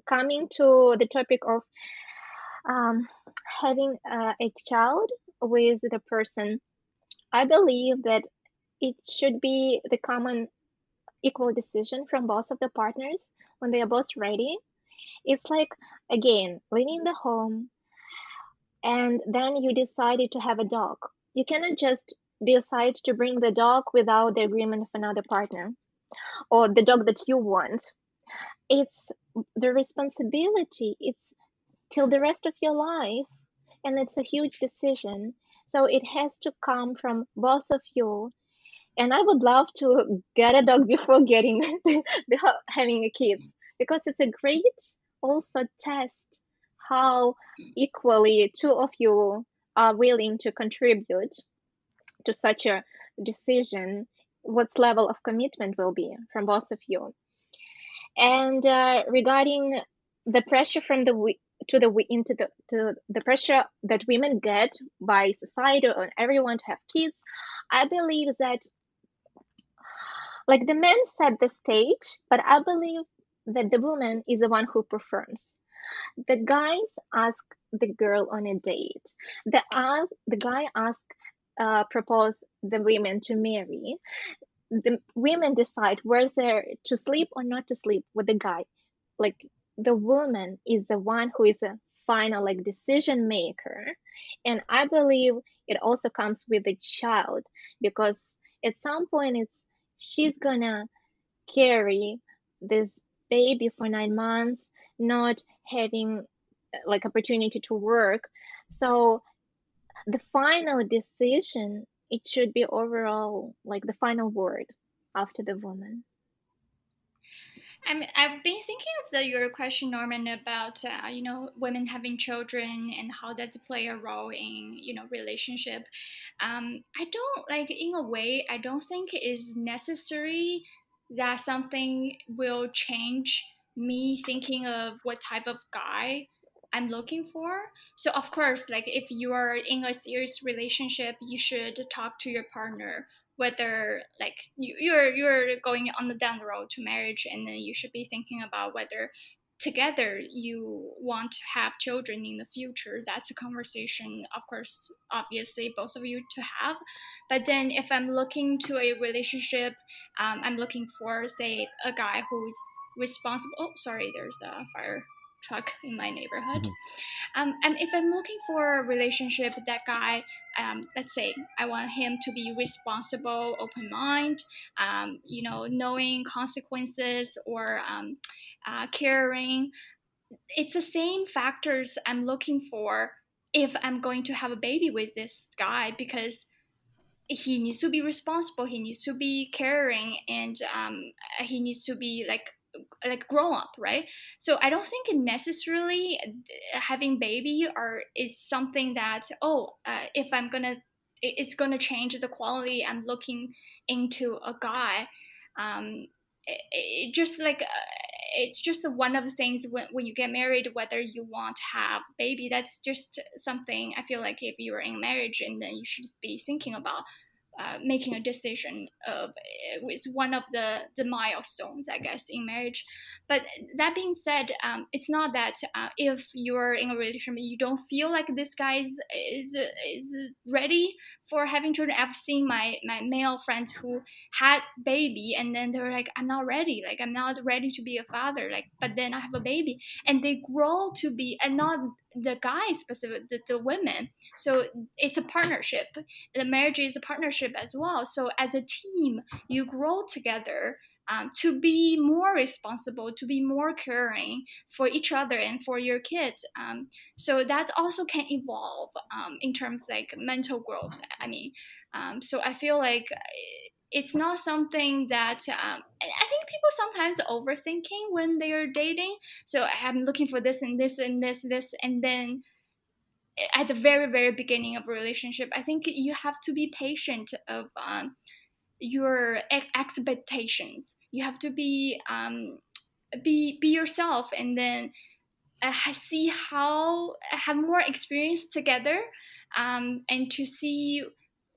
coming to the topic of um, having a child with the person, I believe that it should be the common equal decision from both of the partners when they are both ready. It's like, again, leaving the home and then you decided to have a dog. You cannot just decide to bring the dog without the agreement of another partner or the dog that you want. It's the responsibility, it's till the rest of your life, and it's a huge decision. So it has to come from both of you. And I would love to get a dog before getting before having a kids, because it's a great also test how equally two of you are willing to contribute to such a decision, what level of commitment will be from both of you. And regarding the pressure from to the into the to the pressure that women get by society or everyone to have kids, I believe that like the men set the stage, but I believe that the woman is the one who performs. The guys ask the girl on a date. The guy propose the women to marry. The women decide whether to sleep or not to sleep with the guy. Like the woman is the one who is a final like decision maker, and I believe it also comes with the child, because at some point it's she's gonna carry this baby for 9 months, not having like opportunity to work. So the final decision, it should be overall like the final word after the woman. I've been thinking of your question, Norman, about women having children and how that play a role in relationship. I don't like, in a way, I don't think it is necessary that something will change me thinking of what type of guy I'm looking for. So of course, like if you are in a serious relationship, you should talk to your partner whether like you're going on the down the road to marriage, and then you should be thinking about whether together you want to have children in the future. That's a conversation, of course, obviously both of you to have. But then if I'm looking to a relationship, I'm looking for, say, a guy who's responsible. Oh, sorry, there's a fire truck in my neighborhood. Mhm. And if I'm looking for a relationship, that guy, let's say I want him to be responsible, open mind, knowing consequences, or caring. It's the same factors I'm looking for if I'm going to have a baby with this guy, because he needs to be responsible, he needs to be caring, and he needs to be like grown up, right? So I don't think necessarily having baby or is something that, if I'm gonna, it's gonna change the quality I'm looking into a guy. It just like it's just one of the things when you get married, whether you want to have baby. That's just something I feel like if you're in marriage, and then you should be thinking about making a decision of. It's one of the milestones, I guess, in marriage. But that being said, it's not that if you're in a relationship you don't feel like this guy is ready for having children. I've seen my male friends who had baby, and then they're like, I'm not ready, like I'm not ready to be a father, like, but then I have a baby, and they grow to be, and not the guy specific, the women. So it's a partnership. The marriage is a partnership as well. So as a team, you grow together, to be more responsible, to be more caring for each other and for your kids. So that also can evolve in terms like mental growth. I mean, so I feel like it's not something that I think people sometimes overthinking when they are dating. So I'm looking for this and this and this, and then at the very very beginning of a relationship, I think you have to be patient of your expectations. You have to be yourself, and then see how have more experience together, and to see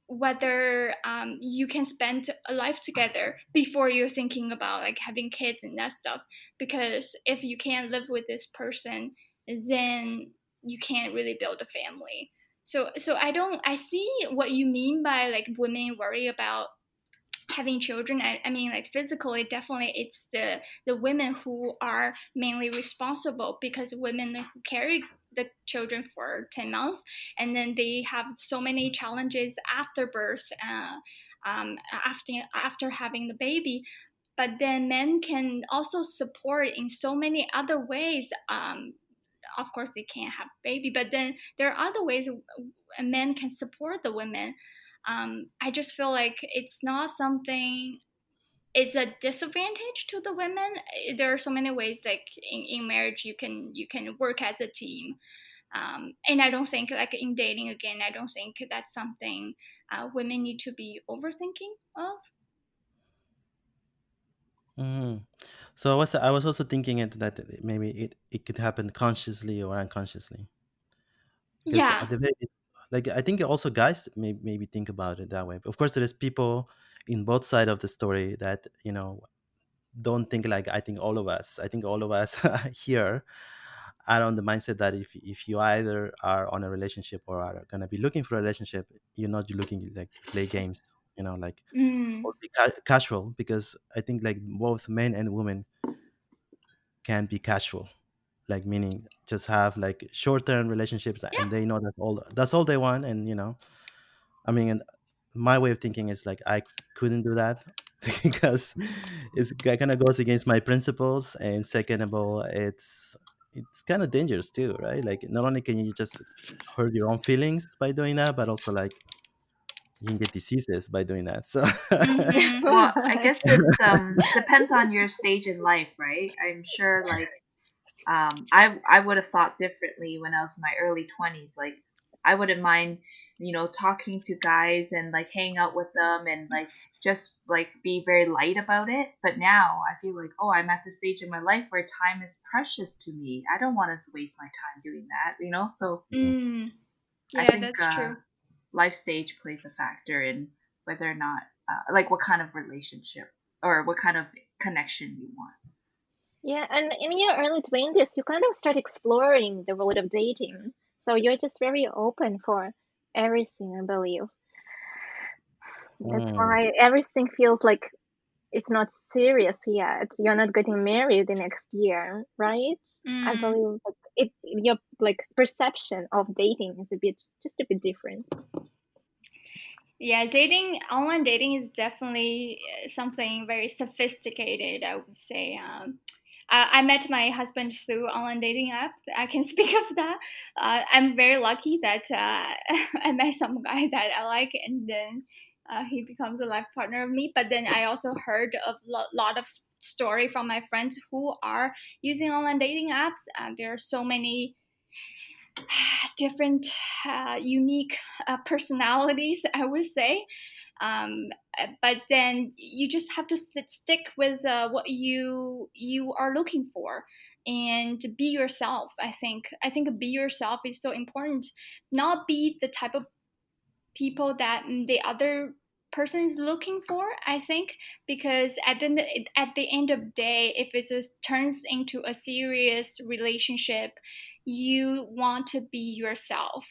whether you can spend a life together before you're thinking about like having kids and that stuff. Because if you can't live with this person, then you can't really build a family. So I see what you mean by like women worry about having children. I mean, like physically, definitely it's the women who are mainly responsible, because women who carry the children for 10 months, and then they have so many challenges after birth, after having the baby. but then men can also support in so many other ways. Of course, they can't have baby, but then there are other ways men can support the women. I just feel like it's not something, it's a disadvantage to the women. There are so many ways, like in marriage, you can work as a team. And I don't think, like in dating again, I don't think that's something women need to be overthinking of. Mhm. So I was also thinking that maybe it could happen consciously or unconsciously, because Yeah. at the very, like, I think also guys maybe think about it that way. Of course, there's people in both side of the story that don't think like I think all of us here are on the mindset that if you either are on a relationship or are gonna be looking for a relationship, you're not looking like to play games, like, Mm. or be casual, because I think like both men and women can be casual, like meaning just have like short-term relationships and they know that's all they want. And I mean, and my way of thinking is like I couldn't do that because it's kind of goes against my principles. And second of all, it's kind of dangerous too, right? Like not only can you just hurt your own feelings by doing that, but also like you can get diseases by doing that. So Mm-hmm. Well, I guess it's depends on your stage in life, right? I'm sure like I would have thought differently when I was in my early 20s. Like I wouldn't mind, talking to guys and like hang out with them and like just like be very light about it. But now I feel like, oh, I'm at the stage in my life where time is precious to me. I don't want to waste my time doing that. So Mm. I Yeah, think that's true. life stage plays a factor in whether or not, like what kind of relationship or what kind of connection you want. Yeah, and in your early 20s, you kind of start exploring the world of dating. So you're just very open for everything, I believe. That's Mm, why everything feels like it's not serious yet. You're not getting married the next year, right? I Mm. believe like your like perception of dating is just a bit different. Yeah, dating, online dating is definitely something very sophisticated, I would say. I met my husband through online dating app. I can speak of that. I'm very lucky that I met some guy that I like, and then he becomes a life partner of me. But then I also heard of lot of story from my friends who are using online dating apps. There are so many different, unique personalities, I would say. But then you just have to stick with what you are looking for and be yourself. I think be yourself is so important. Not be the type of people that the other person is looking for, I think, because at the end of the day, if it just turns into a serious relationship, you want to be yourself,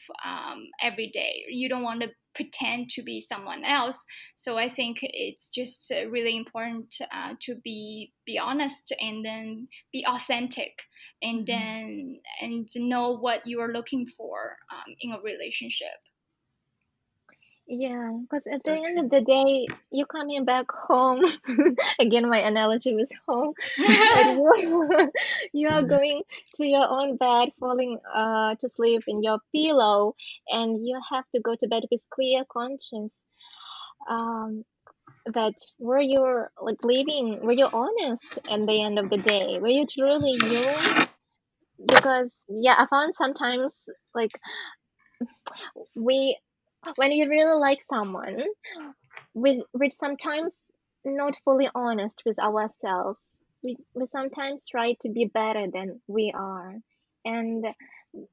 every day. You don't want to pretend to be someone else. So I think it's just really important to be honest, and then be authentic, and Hmm. then and to know what you are looking for in a relationship. Yeah, because at the So end true. of the day, you're coming back home. Again, my analogy was home, but you you are going to your own bed, falling to sleep in your pillow, and you have to go to bed with clear conscience. Um, that were you like living, were you honest at the end of the day? Were you truly you? Because yeah, I found sometimes like we when we really like someone, we sometimes not fully honest with ourselves. We sometimes try to be better than we are. And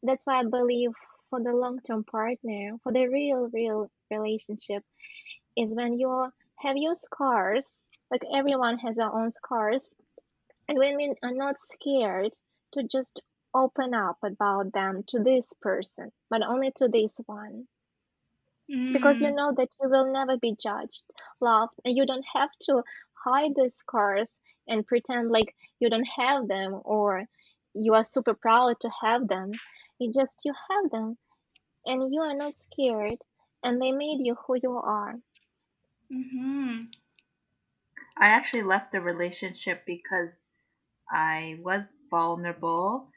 that's why I believe for the long-term partner, for the real relationship, is when you have your scars, like everyone has their own scars, and when we are not scared to just open up about them to this person, but only to this one, because you Mm. know that you will never be judged, loved, and you don't have to hide the scars and pretend like you don't have them, or you are super proud to have them. You have them, and you are not scared, and they made you who you are. Hmm. I actually left the relationship because I was vulnerable,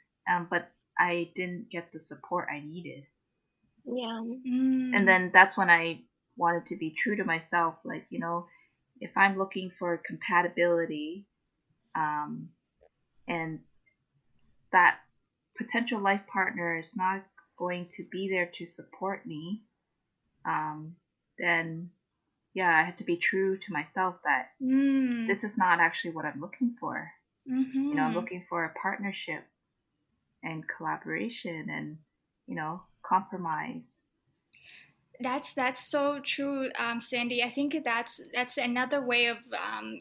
but I didn't get the support I needed. Yeah. And Mm. then that's when I wanted to be true to myself. Like, if I'm looking for compatibility, um, and that potential life partner is not going to be there to support me, um, then yeah, I had to be true to myself that Mm. this is not actually what I'm looking for. I'm Mm-hmm. looking for a partnership and collaboration and, compromise. That's so true, Sandy. I think that's another way of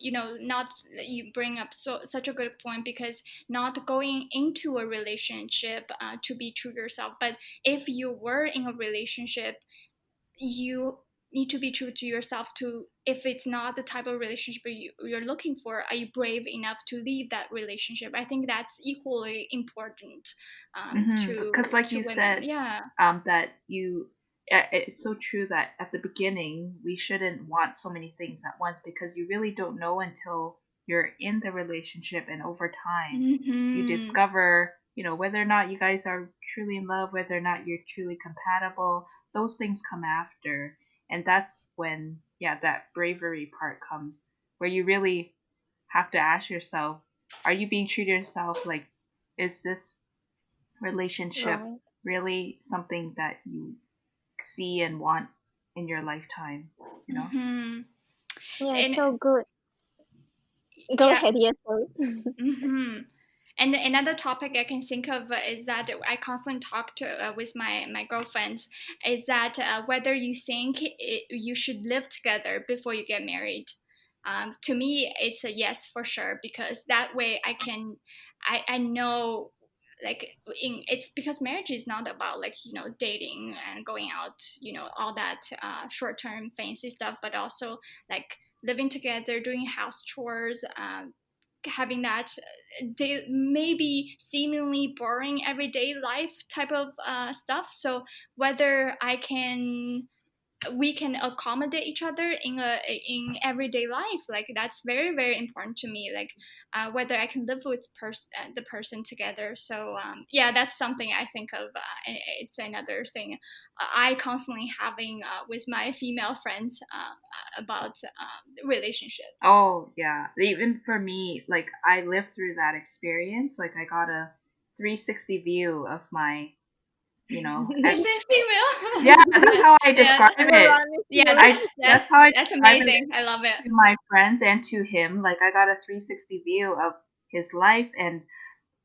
not you bring up such a good point, because not going into a relationship to be true to yourself, but if you were in a relationship, you need to be true to yourself to, if it's not the type of relationship you're looking for, are you brave enough to leave that relationship? I think that's equally important Because, like to you women. said, Yeah. that it's so true that at the beginning we shouldn't want so many things at once, because you really don't know until you're in the relationship, and over time you Mm-hmm. discover, whether or not you guys are truly in love, whether or not you're truly compatible. Those things come after, and that's when, yeah, that bravery part comes, where you really have to ask yourself, are you being true to yourself? Like, is this relationship Right. really something that you see and want in your lifetime, you know? Mm-hmm. Yeah, it's And so good. Go yeah. ahead. Yes, sorry. Mm-hmm. And another topic I can think of is that I constantly talk to with my girlfriends, is that whether you think you should live together before you get married. To me, it's a yes for sure, because that way I know, like, it's because marriage is not about, like, dating and going out, all that short term fancy stuff, but also like living together, doing house chores, having that maybe seemingly boring everyday life type of stuff. So whether we can accommodate each other in everyday life, like that's very very important to me, like whether I can live with the person together. So yeah, that's something I think of, it's another thing I constantly having with my female friends about relationships. Oh, yeah. Even for me, like, I lived through that experience. Like, I got a 360 view of my, There's ex. a female. Yeah, that's how I Yeah, describe it. yeah, That's how I that's describe it amazing, I love it. to my friends and to him. Like, I got a 360 view of his life, and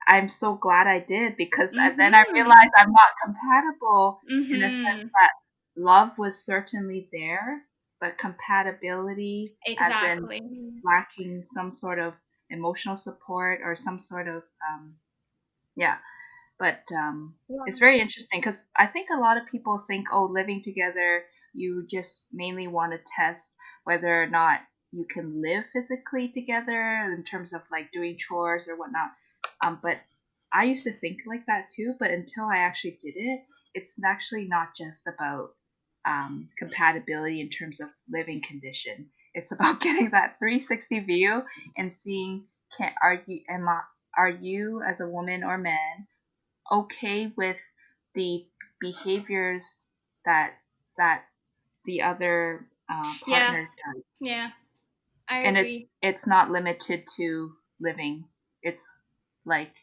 I'm so glad I did, because then I Mm-hmm. realized I'm not compatible, in the sense Mm-hmm. that love was certainly there, but compatibility, as in Exactly. lacking some sort of emotional support or some sort of, yeah. But it's Yeah. very interesting, because I think a lot of people think, oh, living together, you just mainly want to test whether or not you can live physically together in terms of like doing chores or whatnot. But I used to think like that too. But until I actually did it, it's actually not just about compatibility in terms of living condition. It's about getting that 360 view and seeing, are you as a woman or man okay with the behaviors that that the other Yeah, partner does, yeah, I and agree. it's not limited to living. It's like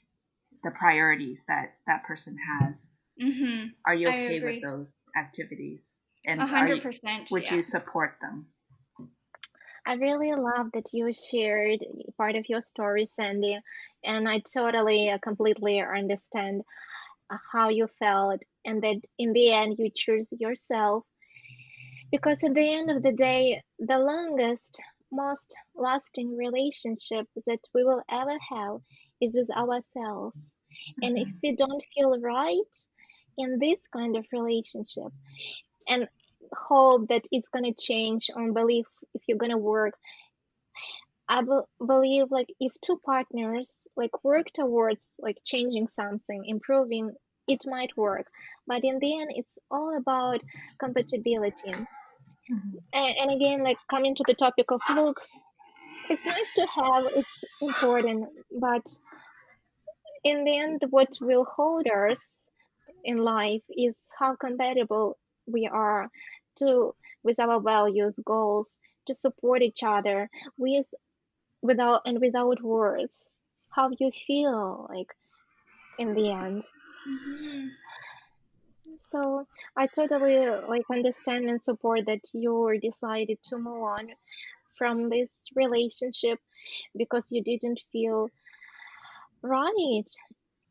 the priorities that that person has. Mm-hmm. Are you I okay with agree. those activities? A And hundred percent. would Yeah. you support them? I really love that you shared part of your story, Sandy, and I totally, completely understand how you felt, and that in the end you choose yourself. Because at the end of the day, the longest, most lasting relationship that we will ever have is with ourselves. And if Hmm. we don't feel right in this kind of relationship, and hope that it's gonna change, or believe if you're gonna work, believe like if two partners like work towards like changing something, improving, it might work. But in the end, it's all about compatibility. Hmm. And again, like coming to the topic of looks, It's nice to have, it's important, but in the end, what will hold us in life is how compatible we are to with our values, goals, to support each other with without words. How you feel like in the end. Hmm. So I totally like understand and support that you decided to move on from this relationship because you didn't feel right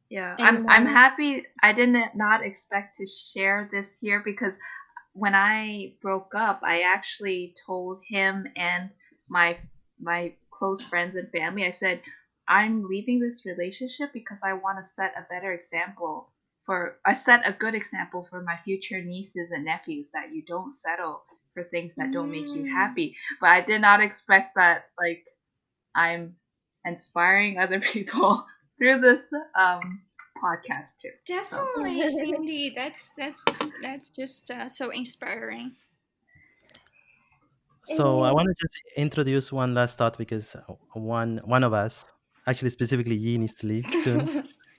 Yeah, I'm anymore. happy. I did not expect to share this here because when I broke up, I actually told him and my my close friends and family. I said I'm leaving this relationship because I want to set a better example for I set a good example for my future nieces and nephews that you don't settle for things that don't make you Mm. happy. But I did not expect that like I'm inspiring other people through this podcast too. So Definitely, Cindy. That's just so inspiring. And So I you, want to just introduce one last thought because one of us, actually specifically Yi, needs to leave soon.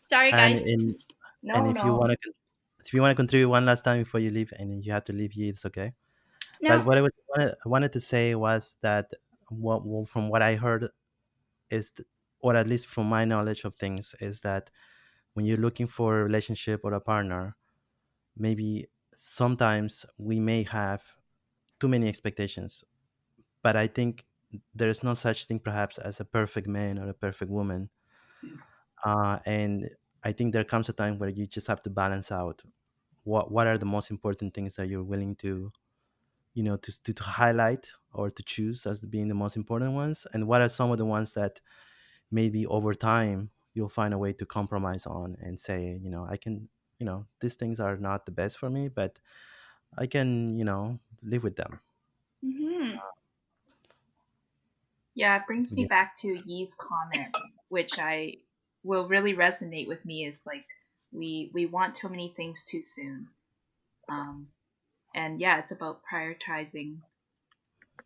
Sorry, And guys. in and no, if you no. want to if you want to contribute one last time before you leave, and you have to leave, Yi, it's okay. But No. what I wanted to say was that from what I heard is, or at least from my knowledge of things, is that when you're looking for a relationship or a partner, maybe sometimes we may have too many expectations. But I think there is no such thing perhaps as a perfect man or a perfect woman. And I think there comes a time where you just have to balance out what are the most important things that you're willing to, to highlight or to choose as being the most important ones, and what are some of the ones that maybe over time you'll find a way to compromise on and say, I can, these things are not the best for me, but I can, live with them. Hmm. Yeah, it brings me Yeah. back to Yi's comment, which I will really resonate with me is like we want too many things too soon. Um, and yeah, it's about prioritizing.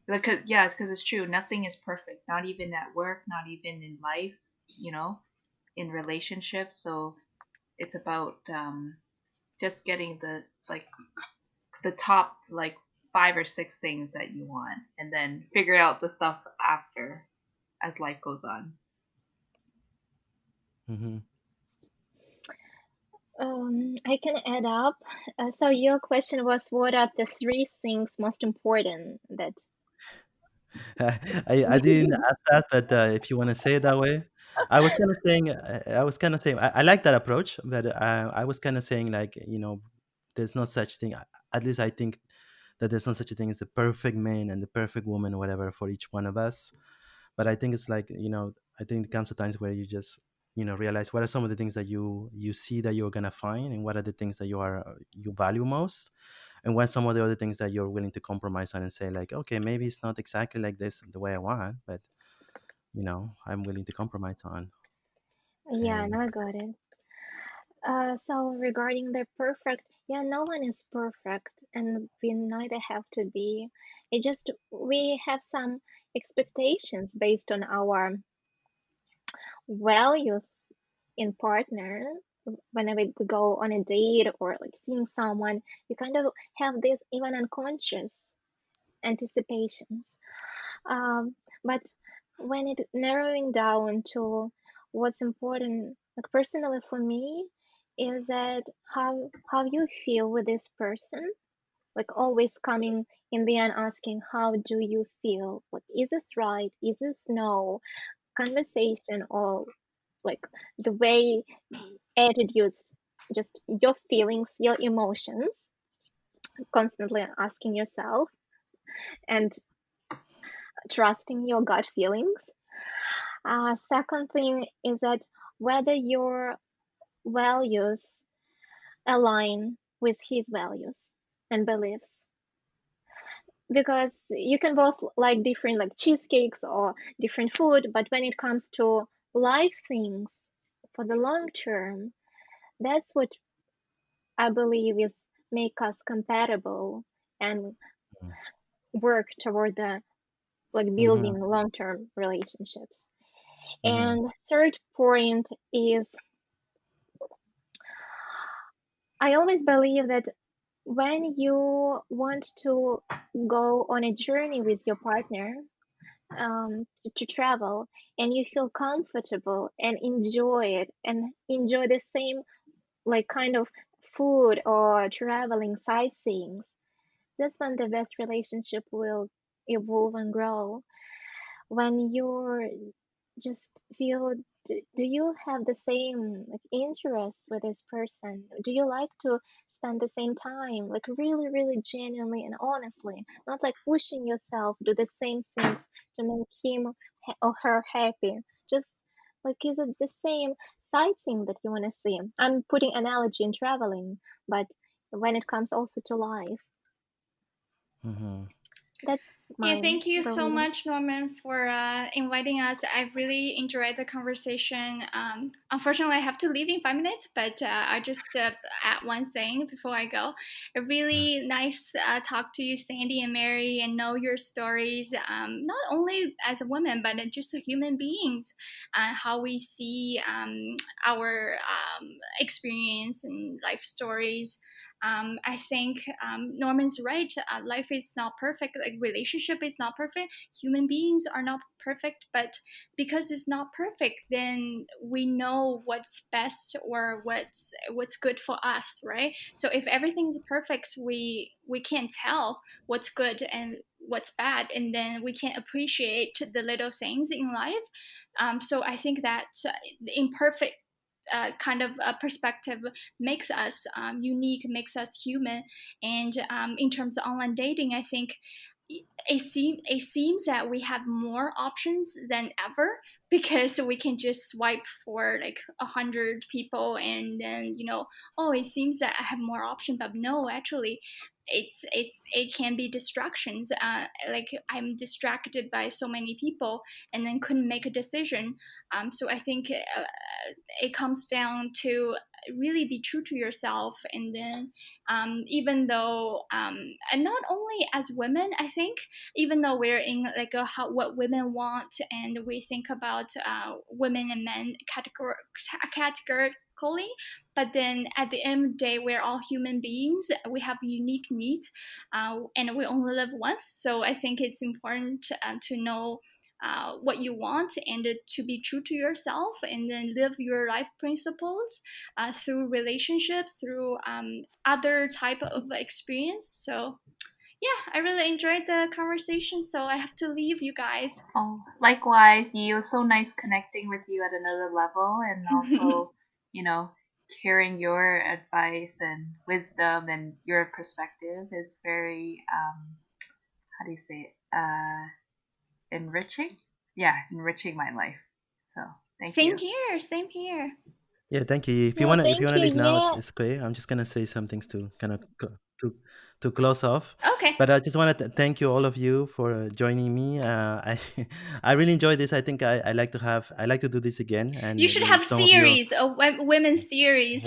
Like, yeah, it's because it's true. Nothing is perfect. Not even at work. Not even in life. You know, in relationships. So it's about just getting the like the top like 5 or 6 things that you want, and then figure out the stuff after as life goes on. Hmm. I can add up. So your question was, what are the three things most important that? I didn't ask that, but if you want to say it that way, I was kind of saying I like that approach, but I was kind of saying like, there's no such thing. At least I think that there's no such a thing as the perfect man and the perfect woman, whatever, for each one of us. But I think it's like, I think it comes to times where you just, realize what are some of the things that you see that you're gonna find, and what are the things that you value most, and what some of the other things that you're willing to compromise on and say like, okay, maybe it's not exactly like this the way I want, but I'm willing to compromise on. Yeah, And no, I got it. So regarding the perfect, yeah, no one is perfect, and we neither have to be. It just we have some expectations based on our values in partner. Whenever we go on a date or like seeing someone, you kind of have this even unconscious anticipations. But when it narrowing down to what's important, like personally for me, is that how you feel with this person. Like always coming in the end asking, how do you feel? Like, is this right? Is this no? Conversation or like the way attitudes, just your feelings, your emotions, constantly asking yourself and trusting your gut feelings. Second thing is that whether your values align with his values and beliefs. Because you can both like different like cheesecakes or different food, but when it comes to life things for the long term, that's what I believe is make us compatible and work toward the like Mm-hmm. building long-term relationships. Mm-hmm. And third point is, I always believe that when you want to go on a journey with your partner, to travel, and you feel comfortable and enjoy it and enjoy the same like kind of food or traveling sightseeing, that's when the best relationship will evolve and grow. When you're just feel, do you have the same like interests with this person? Do you like to spend the same time, like really, really genuinely and honestly, not like pushing yourself, do the same things to make him or her happy? Just like, is it the same sightseeing that you want to see? I'm putting analogy in traveling, but when it comes also to life, Mm-hmm. that's Yeah, my thank you so belief. much, Norman, for inviting us. I really enjoyed the conversation. Unfortunately, I have to leave in 5 minutes, but I just add one thing before I go. A really nice talk to you, Sandy and Mary, and know your stories, not only as a woman, but just as human beings, how we see our experience and life stories. I think Norman's right. Life is not perfect. Like relationship is not perfect. Human beings are not perfect. But because it's not perfect, then we know what's best or what's good for us, right? So if everything's perfect, we can't tell what's good and what's bad, and then we can't appreciate the little things in life. So I think that imperfect kind of perspective makes us unique, makes us human. And in terms of online dating, I think it seems that we have more options than ever because we can just swipe for like 100 people, and then oh, it seems that I have more options, but no, actually it can be distractions. Like I'm distracted by so many people and then couldn't make a decision. So I think it comes down to really be true to yourself, and then even though and not only as women, I think even though we're in like what women want, and we think about women and men categorically, but then at the end of the day, we're all human beings. We have unique needs, and we only live once. So I think it's important to know what you want, and to be true to yourself, and then live your life principles through relationship, through other type of experience. So yeah, I really enjoyed the conversation, so I have to leave you guys. Oh, likewise, you. It was so nice connecting with you at another level, and also, you know, hearing your advice and wisdom and your perspective is very, how do you say it? Enriching? Yeah, enriching my life. So, thank Same you. here, same here. Yeah, thank you. If you Yeah, wanna if you thank wanna you. leave now, Yeah, it's okay. I'm just gonna say some things to kind of to close off. Okay. But I just want to thank you all of you for joining me. I I really enjoyed this. I think I like to do this again, and You should maybe have some of you series, a women series.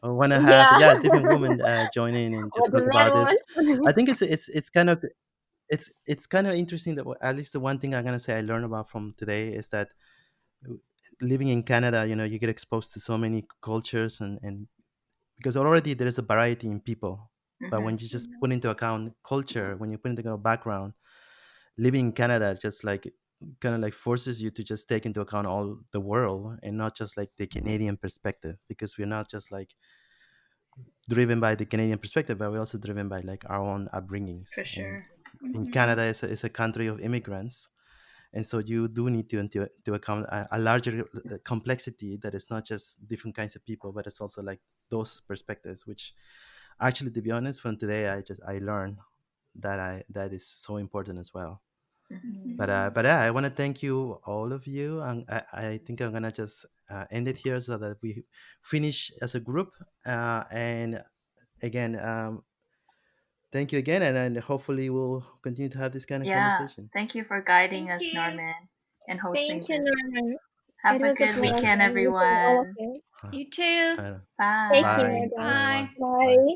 want to have, yeah. yeah, different women join in and just What the talk about man it. wants. I think it's kind of it's kind of interesting that at least the one thing I'm gonna say I learned about from today is that living in Canada, you get exposed to so many cultures and because already there is a variety in people. But Hmm. when you just put into account culture, when you put into account background, living in Canada just like kind of like forces you to just take into account all the world and not just like the Canadian perspective, because we're not just like driven by the Canadian perspective, but we're also driven by like our own upbringings. For And sure. in Mhm. Canada, it's a country of immigrants, and so you do need to account a larger complexity that is not just different kinds of people, but it's also like those perspectives, which actually, to be honest, from today I learned that is so important as well. Hmm. Mhm. But yeah, I want to thank you, all of you, and I think I'm gonna just end it here so that we finish as a group. And again, thank you again, and hopefully we'll continue to have this kind of Yeah, conversation. thank you for guiding Thank us, you. Norman, and Thank hosting you, this. Norman. It Have a was a good pleasure weekend, meeting all of everyone. you. Uh, You too. I don't know. Take Bye. care, Bye, guys. Bye. everyone. Bye. Bye.